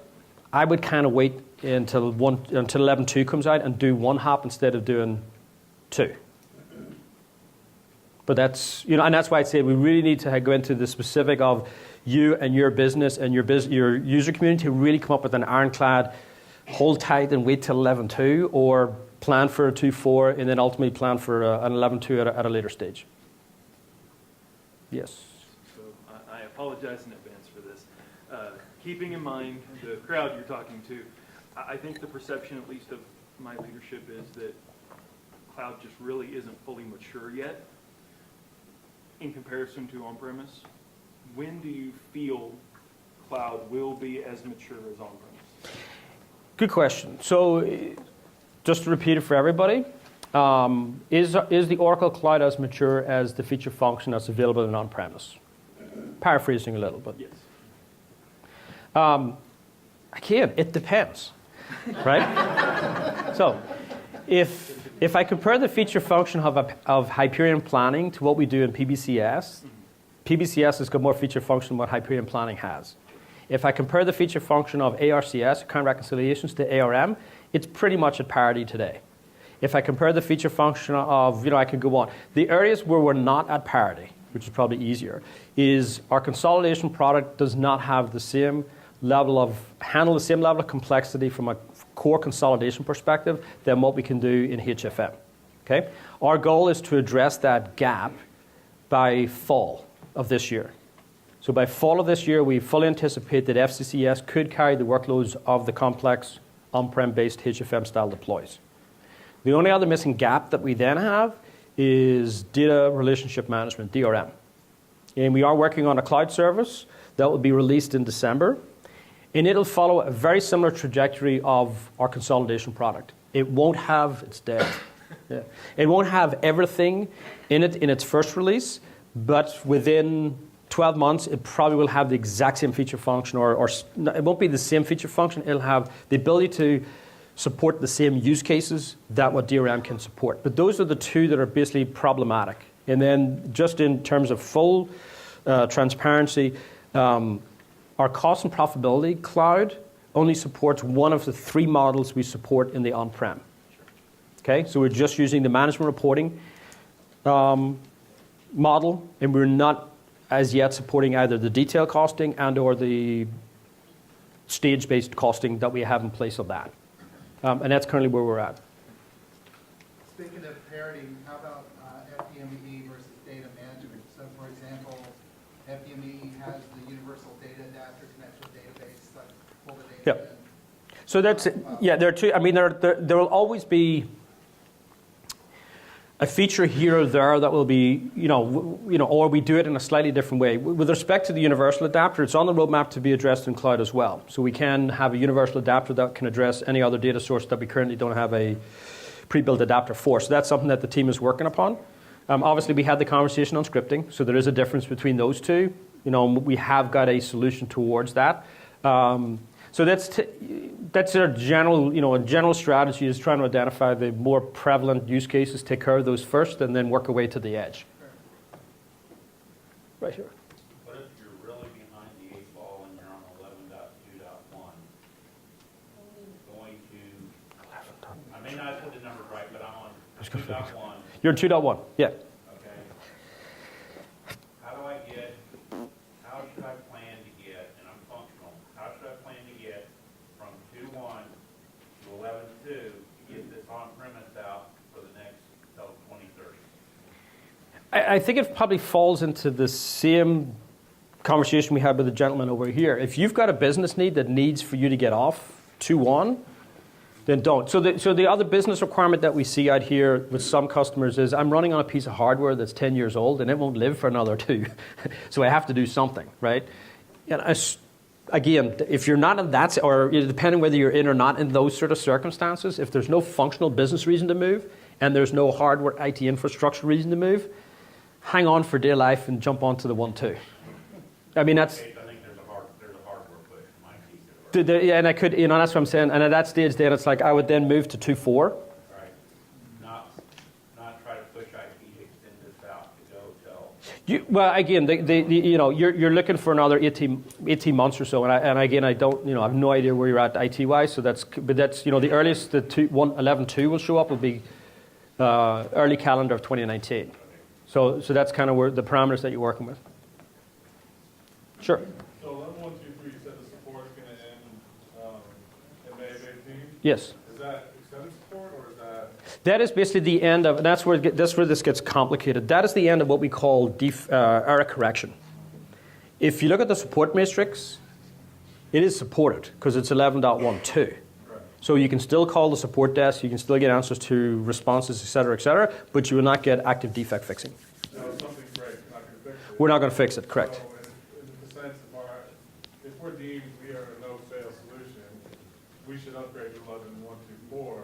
I would kind of wait until 11.2 comes out and do one hop instead of doing 2. But that's, and that's why I'd say we really need to go into the specific of you and your business and your user community to really come up with an ironclad, hold tight and wait till 11.2, or plan for a 2.4 and then ultimately plan for an 11.2 at a later stage. Yes. So I apologize in advance for this. Keeping in mind the crowd you're talking to, I think the perception, at least of my leadership, is that cloud just really isn't fully mature yet in comparison to on-premise. When do you feel cloud will be as mature as on-premise? Good question. So just to repeat it for everybody, is the Oracle Cloud as mature as the feature function that's available in on-premise? Paraphrasing a little bit. Yes. Again, it depends, right? So if I compare the feature function of Hyperion Planning to what we do in PBCS, PBCS has got more feature function than what Hyperion Planning has. If I compare the feature function of ARCS, account reconciliations, to ARM, it's pretty much at parity today. If I compare the feature function of, I could go on. The areas where we're not at parity, which is probably easier, is our consolidation product does not have the same level of complexity from a core consolidation perspective than what we can do in HFM. Okay? Our goal is to address that gap by fall of this year. So by fall of this year, we fully anticipate that FCCS could carry the workloads of the complex on-prem based HFM style deploys. The only other missing gap that we then have is data relationship management, DRM. And we are working on a cloud service that will be released in December. And it'll follow a very similar trajectory of our consolidation product. It won't have, it's dead. Yeah. It won't have everything in it in its first release, but within 12 months, it probably will have the exact same feature function, or it won't be the same feature function. It'll have the ability to support the same use cases that what DRM can support. But those are the two that are basically problematic. And then just in terms of full transparency, our cost and profitability cloud only supports one of the three models we support in the on-prem. Okay, so we're just using the management reporting model, and we're not as yet supporting either the detail costing and or the stage-based costing that we have in place of that. And that's currently where we're at. Speaking of parity, how about FPME versus data management? So for example, FPME has the universal data adapter connects with database, like pull the data in. So that's, yeah, there are two, I mean, there will always be a feature here or there that will be, or we do it in a slightly different way. With respect to the universal adapter, it's on the roadmap to be addressed in cloud as well. So we can have a universal adapter that can address any other data source that we currently don't have a pre-built adapter for. So that's something that the team is working upon. Obviously, we had the conversation on scripting, so there is a difference between those two. We have got a solution towards that. So that's our general, a general strategy is trying to identify the more prevalent use cases, take care of those first, and then work our way to the edge. Right here. What if you're really behind the 8 ball and you're on 11.2.1? Going to, I may not have put the number right, but I'm on 2.1. You're 2.1, yeah. Okay. How should I plan to get, and I'm functional, how should I plan to get from 2.1 to 11.2 to get this on-premise out for the next, till 2030? I think it probably falls into the same conversation we had with the gentleman over here. If you've got a business need that needs for you to get off 2.1, then don't. So the other business requirement that we see out here with some customers is I'm running on a piece of hardware that's 10 years old and it won't live for another 2. So I have to do something, right? And again, if you're not in that, or depending whether you're in or not in those sort of circumstances, if there's no functional business reason to move and there's no hardware IT infrastructure reason to move, hang on for dear life and jump onto the 1.2. I mean, that's... And I could, that's what I'm saying. And at that stage, then it's like I would then move to 2.4. Right. Not try to push IT to extend this out to go till. Well, again, you're looking for another 18 months or so, and again, I don't, I have no idea where you're at IT-wise. So that's the earliest the 11.2 will show up will be early calendar of 2019. So that's kind of where the parameters that you're working with. Sure. So 11.1, 2, 3, you said the support is going to end in May of 18? Yes. Is that extended support or is that? That is basically the end of, and that's where this gets complicated. That is the end of what we call error correction. If you look at the support matrix, it is supported because it's 11.12. Right. So you can still call the support desk, you can still get answers to responses, et cetera, but you will not get active defect fixing. So if something's breaks, you're not going to fix it? We're not going to fix it, correct. So in the sense of if we're deemed we are a no-fail solution, we should upgrade to 11.124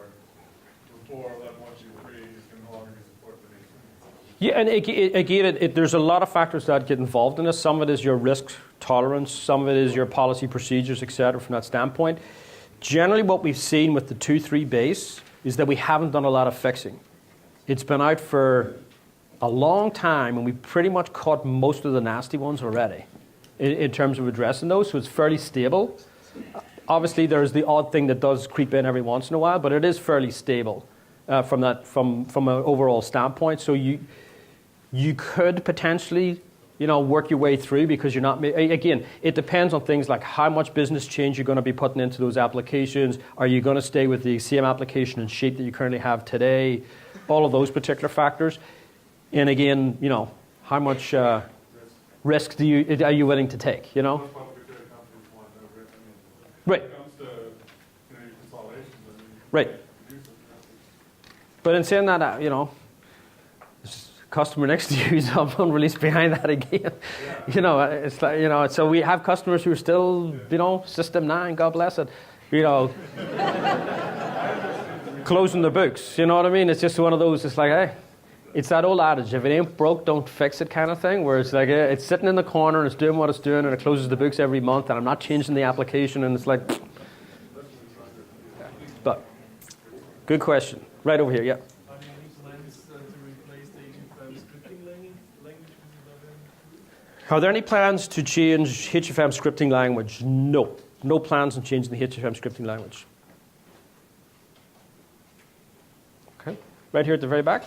before 11.123 is going to no longer be supported. Yeah, and again, there's a lot of factors that get involved in this. Some of it is your risk tolerance, some of it is your policy procedures, et cetera, from that standpoint. Generally, what we've seen with the 2.3 base is that we haven't done a lot of fixing. It's been out for a long time, and we've pretty much caught most of the nasty ones already in terms of addressing those, so it's fairly stable. Obviously, there's the odd thing that does creep in every once in a while, but it is fairly stable from an overall standpoint. So you could potentially, work your way through because you're not. Again, it depends on things like how much business change you're going to be putting into those applications. Are you going to stay with the same application and sheet that you currently have today? all of those particular factors. And again, how much risk are you willing to take? Most publicly traded companies want no risk. Right. When it comes to your consolidations, Right. But in saying that, there's a customer next to you, so I'm unreleased behind that again. It's like, so we have customers who are still, System 9, God bless it, closing the books. You know what I mean? It's just one of those, it's like, hey, it's that old adage, if it ain't broke, don't fix it kind of thing, where it's like, it's sitting in the corner and it's doing what it's doing and it closes the books every month and I'm not changing the application and it's like, but, good question. Right over here, yeah. Are there any plans to replace the HFM scripting language? Are there any plans to change HFM scripting language? No. No plans on changing the HFM scripting language. Okay. Right here at the very back.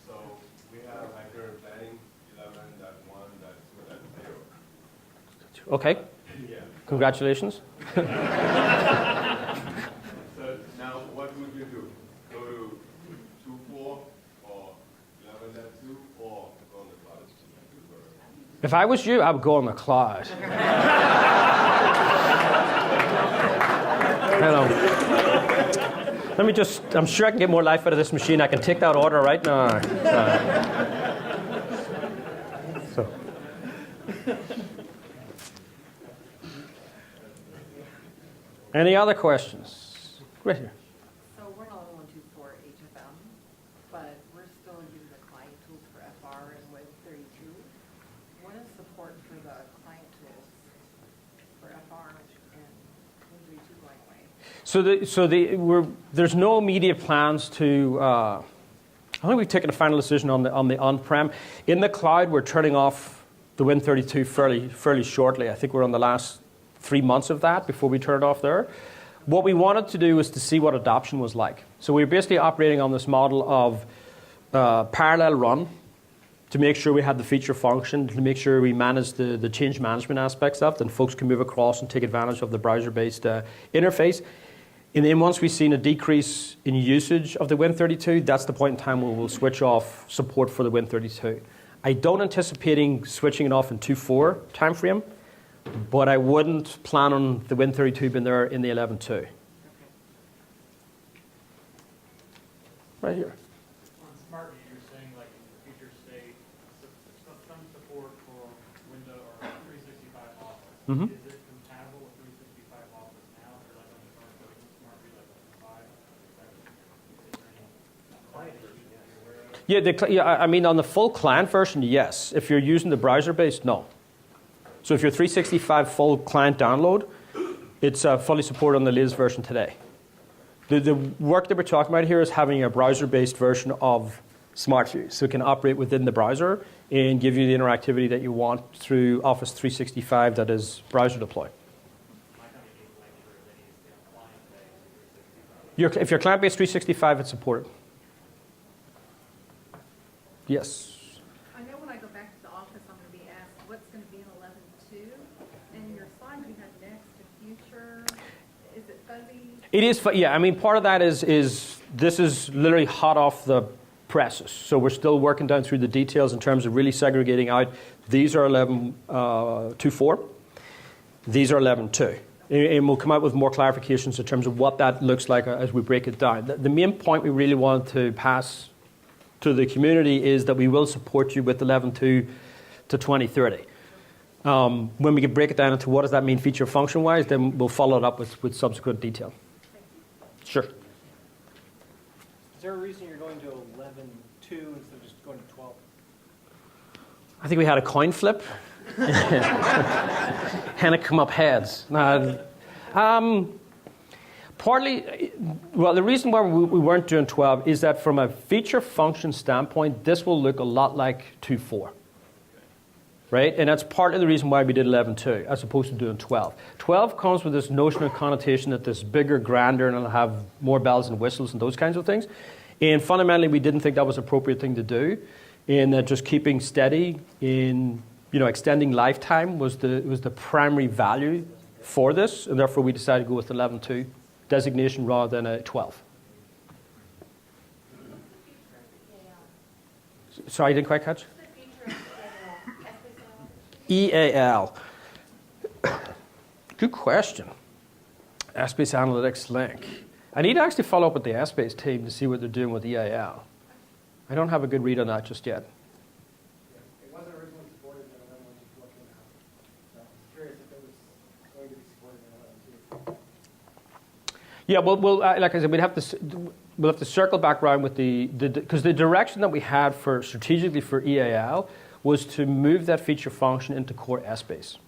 So we have hyper planning 11.1.2.0. Okay. Yeah. Congratulations. So now what would you do? Go to 2.4 or 11.2 or go on the cloud? If I was you, I would go on the cloud. Let me just, I'm sure I can get more life out of this machine. I can take that order right now. So. Any other questions? Right here. So we're not on 1.2.4 HFM, but we're still using the client tools for FR and Web 32. What is support for the client tools for FR and Web 32 going away? There's no immediate plans to. I think we've taken a final decision on the on-prem. In the cloud, we're turning off the Win32 fairly shortly. I think we're on the last 3 months of that before we turn it off there. What we wanted to do was to see what adoption was like. So we're basically operating on this model of parallel run to make sure we had the feature function, to make sure we manage the change management aspects of it, and folks can move across and take advantage of the browser-based interface. And then once we've seen a decrease in usage of the Win32, that's the point in time where we'll switch off support for the Win32. I don't anticipating switching it off in 2.4 timeframe, but I wouldn't plan on the Win32 being there in the 11.2. Right here. On Smart View, you're saying like in the future state, some support for Windows or 365 Office. Mm-hmm. Is it compatible with 365 Office now, or like on the current version of Smart View, like on 5? I mean, on the full client version, yes. If you're using the browser-based, no. So if you're 365 full client download, it's fully supported on the latest version today. The work that we're talking about here is having a browser-based version of SmartView, so it can operate within the browser and give you the interactivity that you want through Office 365 that is browser deployed. If you're client-based 365, it's supported. Yes. I know when I go back to the office, I'm going to be asked what's going to be in 11.2. And in your slide you had next to future. Is it fuzzy? It is, yeah. I mean, part of that is this is literally hot off the presses. So we're still working down through the details in terms of really segregating out. These are 11.2.4. These are 11.2. And we'll come out with more clarifications in terms of what that looks like as we break it down. The main point we really want to pass to the community is that we will support you with 11.2 to 2030. When we can break it down into what does that mean feature function-wise, then we'll follow it up with subsequent detail. Sure. Is there a reason you're going to 11.2 instead of just going to 12? I think we had a coin flip. And it come up heads. Partly, well, the reason why we weren't doing 12 is that from a feature function standpoint, this will look a lot like 2.4. Right? And that's partly the reason why we did 11.2 as opposed to doing 12. 12 comes with this notion of connotation that this bigger, grander, and it'll have more bells and whistles and those kinds of things. And fundamentally, we didn't think that was an appropriate thing to do. And that just keeping steady in extending lifetime was the primary value for this. And therefore, we decided to go with 11.2 designation rather than a 12. Sorry, I didn't quite catch. EAL. Good question. Espace Analytics Link. I need to actually follow up with the Espace team to see what they're doing with EAL. I don't have a good read on that just yet. It wasn't originally supported in 11.124 now. So I was curious if it was going to be supported in 11.2. Yeah, well, like I said, we'll have to circle back around with because the direction that we had strategically for EAL was to move that feature function into core Espace.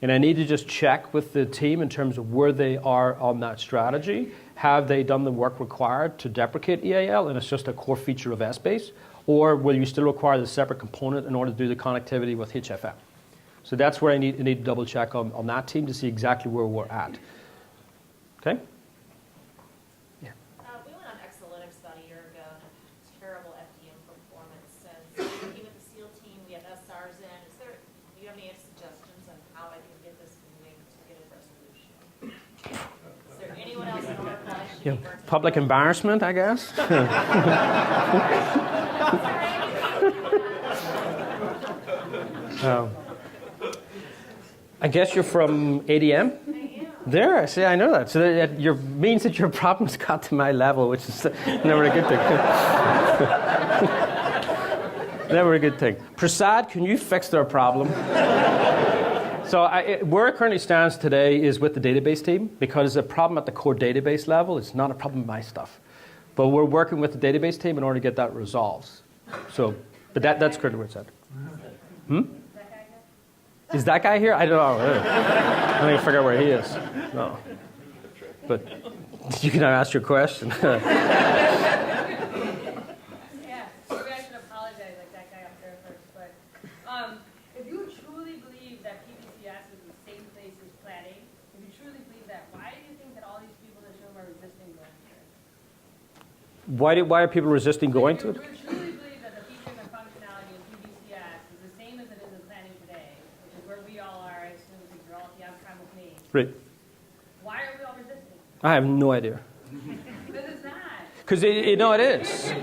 And I need to just check with the team in terms of where they are on that strategy. Have they done the work required to deprecate EAL and it's just a core feature of Espace? Or will you still require the separate component in order to do the connectivity with HFM? So that's where I need to double check on that team to see exactly where we're at. Okay? We went on Exalytics about a year ago and had terrible FDM performance. And working with the SEAL team, we have SRs in. Do you have any suggestions on how I can get this moving to get a resolution? Is there anyone else in Oracle I should be working with? Public embarrassment, I guess. I guess you're from ADM? There, see, I know that. So that means that your problem's got to my level, which is never a good thing. Never a good thing. Prasad, can you fix their problem? So where it currently stands today is with the database team, because it's a problem at the core database level. It's not a problem with my stuff. But we're working with the database team in order to get that resolved. So, but that's currently where it's at. Is that guy here? I don't know. I don't even figure out where he is. No. But you can ask your question. Yeah, maybe I should apologize like that guy up there first. But if you truly believe that PBCS is the same place as planning, if you truly believe that, why do you think that all these people in this room are resisting going to it? Why are people resisting going to it? If you truly believe that the features and functionality of PBCS is the same as it is in planning today, which is where we all are, I assume, because you're all at the on-prem with me. Right. Why are we all resisting? I have no idea. Because it's not. Because it is.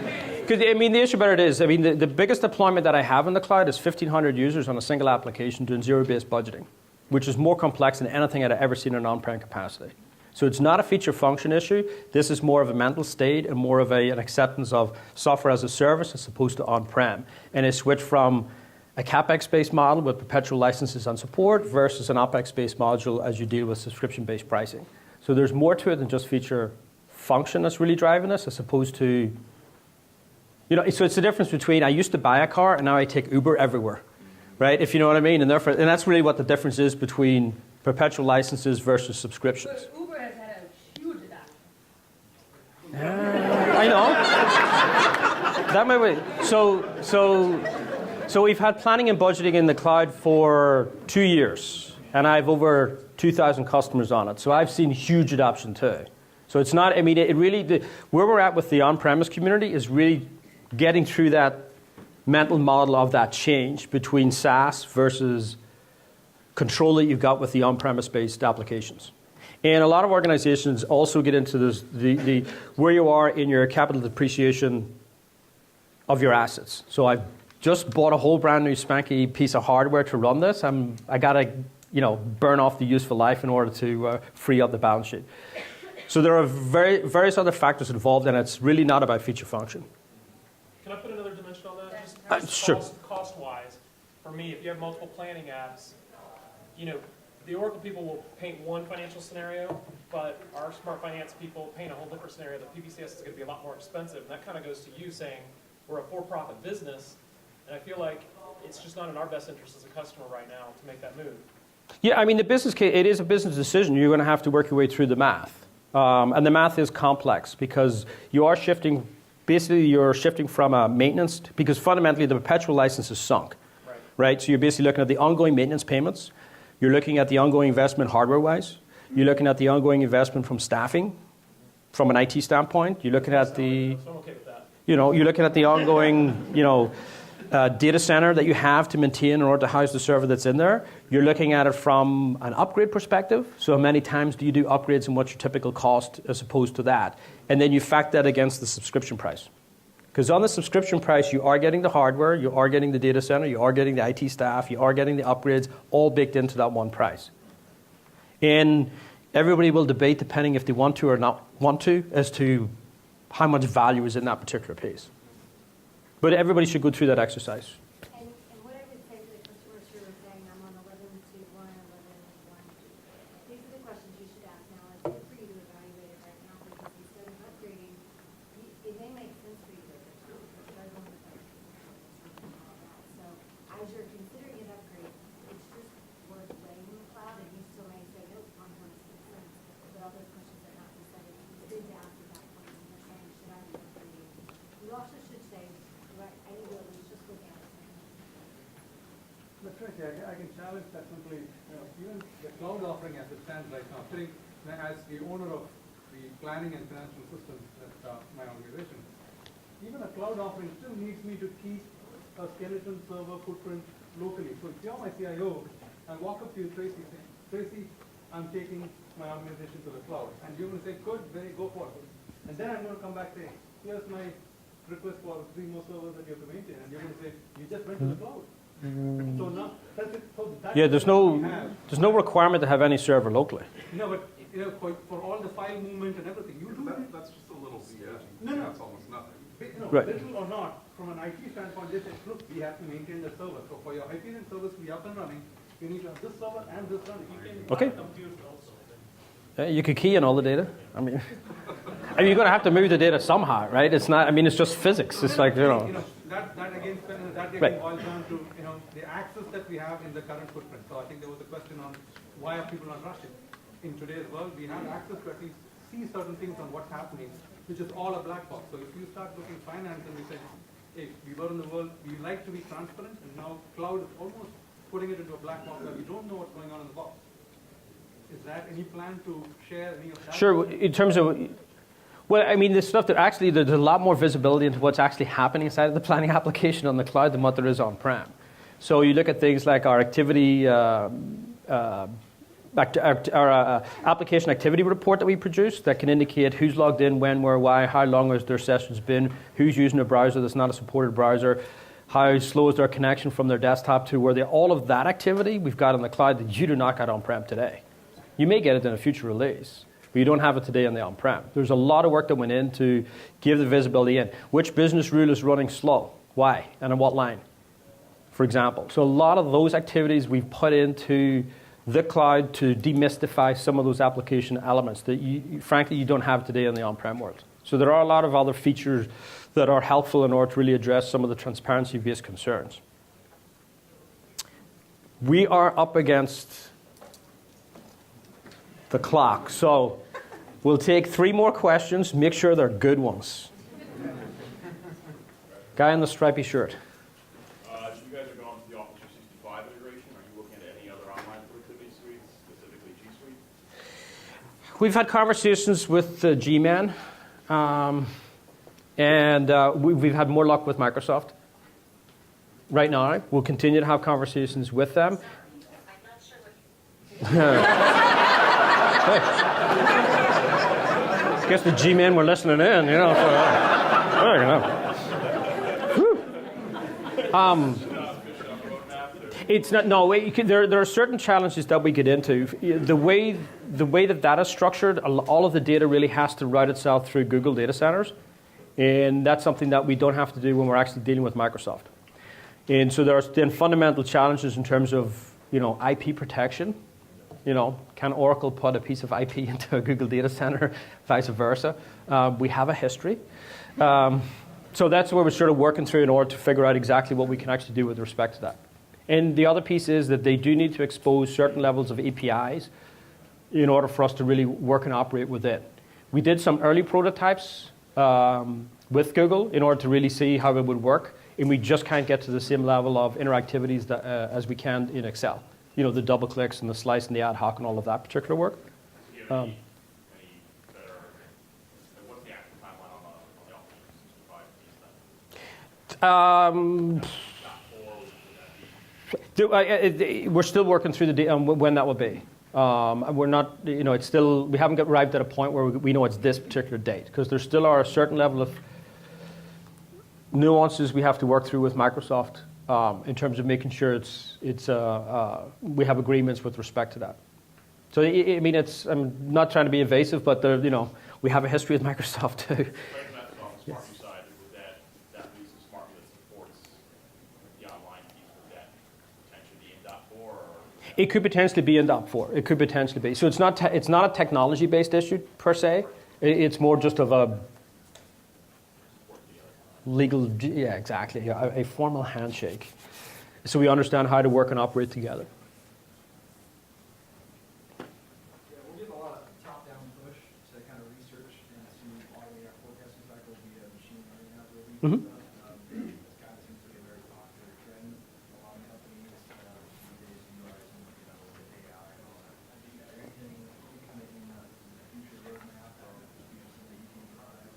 Because the issue about it is, the biggest deployment that I have in the cloud is 1,500 users on a single application doing zero-based budgeting, which is more complex than anything I'd ever seen in an on-prem capacity. So it's not a feature function issue. This is more of a mental state and more of an acceptance of software as a service as opposed to on-prem. And a switch from a CapEx-based model with perpetual licenses and support versus an OpEx-based module as you deal with subscription-based pricing. So there's more to it than just feature function that's really driving this as opposed to, so it's the difference between I used to buy a car and now I take Uber everywhere, right? If you know what I mean. And that's really what the difference is between perpetual licenses versus subscriptions. But Uber has had a huge adoption. I know. That might be. So we've had planning and budgeting in the cloud for 2 years, and I have over 2,000 customers on it. So I've seen huge adoption too. So it's not. It really. Where we're at with the on-premise community is really getting through that mental model of that change between SaaS versus control that you've got with the on-premise-based applications. And a lot of organizations also get into this, the where you are in your capital depreciation of your assets. So I've just bought a whole brand new spanky piece of hardware to run this. I got to burn off the useful life in order to free up the balance sheet. So there are various other factors involved, and it's really not about feature function. Can I put another dimension on that? Just sure. Cost-wise, for me, if you have multiple planning apps, the Oracle people will paint one financial scenario, but our smart finance people paint a whole different scenario. The PBCS is going to be a lot more expensive, and that kind of goes to you saying we're a for-profit business, and I feel like it's just not in our best interest as a customer right now to make that move. Yeah, the business case, it is a business decision. You're going to have to work your way through the math. And the math is complex because you are shifting, basically you're shifting from a maintenance, because fundamentally the perpetual license is sunk, right? So you're basically looking at the ongoing maintenance payments. You're looking at the ongoing investment hardware-wise. You're looking at the ongoing investment from staffing, from an IT standpoint. You're looking at the, you're looking at the ongoing, data center that you have to maintain in order to house the server that's in there. You're looking at it from an upgrade perspective. So how many times do you do upgrades and what's your typical cost as opposed to that? And then you factor that against the subscription price. Because on the subscription price, you are getting the hardware, you are getting the data center, you are getting the IT staff, you are getting the upgrades, all baked into that one price. And everybody will debate, depending if they want to or not want to, as to how much value is in that particular piece. But everybody should go through that exercise. And what I would say to the customers who are saying, I'm on 11.2.1, 11.1, these are the questions you should ask now. It's good for you to evaluate it right now, because instead of upgrading, it may make sense for you to upgrade. So as you're considering an upgrade, it's just worth weighing the cloud, and you still may say, nope, on-premise makes sense. But all those questions are not decided. It's good to ask at that point when you're saying, should I be upgrading? You also should say, I need to at least just look at it. That's right, I can challenge that simply. Even the cloud offering as it stands right now, sitting as the owner of the planning and financial systems at my organization, even a cloud offering still needs me to keep a skeleton server footprint locally. So if you're my CIO, I walk up to you, Tracy, saying, Tracy, I'm taking my organization to the cloud. And you're going to say, good, go for it. And then I'm going to come back saying, here's my request for 3 more servers that you have to maintain, and you're going to say, you just went to the cloud. So now, Yeah, there's no requirement to have any server locally. No, but for all the file movement and everything, you do it. That's just a little sketchy. No. That's almost nothing. Right. Little or not, from an IT standpoint, they say, look, we have to maintain the server. So for your Hyperion service to be up and running, you need to have this server and this running. Okay. You could key in all the data. I mean, you're going to have to move the data somehow, right? It's not. I mean, it's just physics. It's like That again Right. boils down to the access that we have in the current footprint. So I think there was a question on why are people not rushing? In today's world, we have access to at least see certain things on what's happening, which is all a black box. So if you start looking finance and we say, hey, we were in the world, we like to be transparent, and now cloud is almost putting it into a black box where we don't know what's going on in the box. Is there any plan to share any of that? Sure. In terms of, well, I mean, there's stuff that actually there's a lot more visibility into what's actually happening inside of the planning application on the cloud than what there is on-prem. So you look at things like our activity, our application activity report that we produce that can indicate who's logged in, when, where, why, how long has their sessions been, who's using a browser that's not a supported browser, how slow is their connection from their desktop to where they, all of that activity we've got on the cloud that you do not get on-prem today. You may get it in a future release, but you don't have it today on the on-prem. There's a lot of work that went in to give the visibility in. Which business rule is running slow? Why? And on what line? For example. So a lot of those activities we've put into the cloud to demystify some of those application elements that, frankly, you don't have today in the on-prem world. So there are a lot of other features that are helpful in order to really address some of the transparency-based concerns. We are up against the clock. So we'll take 3 more questions. Make sure they're good ones. Guy in the stripy shirt. You guys are going to the Office 365 integration. Are you looking at any other online productivity suites, specifically G Suite? We've had conversations with G-Man, and we've had more luck with Microsoft. Right now, we'll continue to have conversations with them. I guess the G-men were listening in, It's not. No, there are certain challenges that we get into. The way that is structured, all of the data really has to route itself through Google data centers, and that's something that we don't have to do when we're actually dealing with Microsoft. And so there are then fundamental challenges in terms of IP protection. Can Oracle put a piece of IP into a Google data center, vice versa? We have a history. So that's where we're sort of working through in order to figure out exactly what we can actually do with respect to that. And the other piece is that they do need to expose certain levels of APIs in order for us to really work and operate with it. We did some early prototypes with Google in order to really see how it would work, and we just can't get to the same level of interactivities that, as we can in Excel. The double clicks and the slice and the ad hoc and all of that particular work. What's the actual timeline on the Office 365 piece? We're still working through the data when that will be. We're not, it's still, we haven't arrived at a point where we know it's this particular date, because there still are a certain level of nuances we have to work through with Microsoft in terms of making sure we have agreements with respect to that. So I mean, I'm not trying to be evasive, but we have a history with Microsoft too. But that's on the SmartView side, would that piece of SmartView that supports the online piece, would that potentially be in .4 or? It could potentially be in .4. It could potentially be. So it's not a technology-based issue per se. It's more just of a legal, yeah, exactly, a formal handshake. So we understand how to work and operate together. Yeah, we'll give a lot of top-down push to kind of research and to automate our forecasting cycle via machine learning algorithms. Mm-hmm. This kind of seems to be a very popular trend. A lot of companies these days utilizing with AI and all that. Is there anything kind of in the future roadmap or something that you can drive?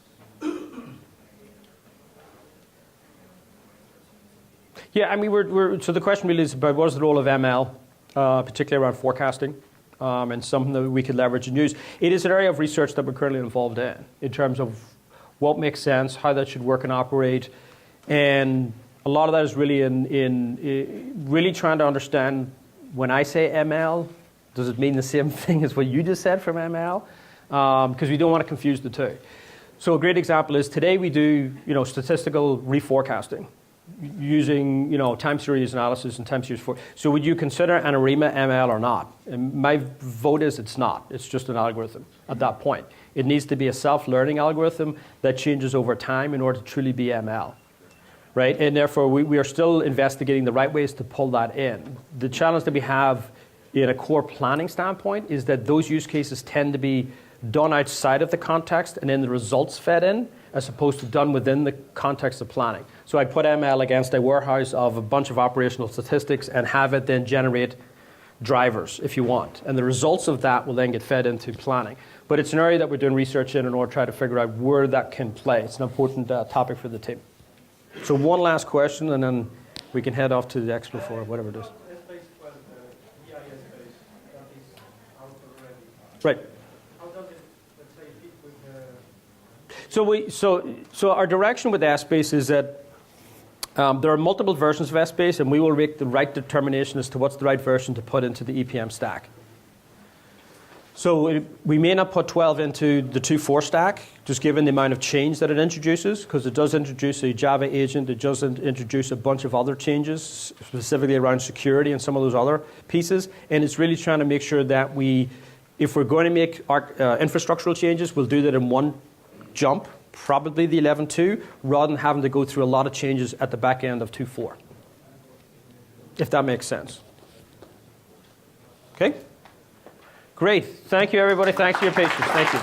Yeah, I mean, so the question really is about what is the role of ML, particularly around forecasting, and something that we could leverage and use. It is an area of research that we're currently involved in terms of what makes sense, how that should work and operate, and a lot of that is really in really trying to understand, when I say ML, does it mean the same thing as what you just said from ML? Because we don't want to confuse the two. So a great example is today we do statistical reforecasting using time series analysis and time series for. So would you consider an ARIMA ML or not? And my vote is it's not. It's just an algorithm at that point. It needs to be a self-learning algorithm that changes over time in order to truly be ML. Right? And therefore we are still investigating the right ways to pull that in. The challenge that we have in a core planning standpoint is that those use cases tend to be done outside of the context and then the results fed in, as opposed to done within the context of planning. So I put ML against a warehouse of a bunch of operational statistics and have it then generate drivers, if you want. And the results of that will then get fed into planning. But it's an area that we're doing research in order to try to figure out where that can play. It's an important topic for the team. So one last question, and then we can head off to the expo for whatever it is. Right. So our direction with S-Base is that there are multiple versions of S-Base, and we will make the right determination as to what's the right version to put into the EPM stack. So we may not put 12 into the 2.4 stack, just given the amount of change that it introduces, because it does introduce a Java agent, it does introduce a bunch of other changes, specifically around security and some of those other pieces, and it's really trying to make sure that if we're going to make our infrastructural changes, we'll do that in one jump, probably the 11.2, rather than having to go through a lot of changes at the back end of 2.4, if that makes sense. Okay? Great. Thank you, everybody. Thanks for your patience. Thank you.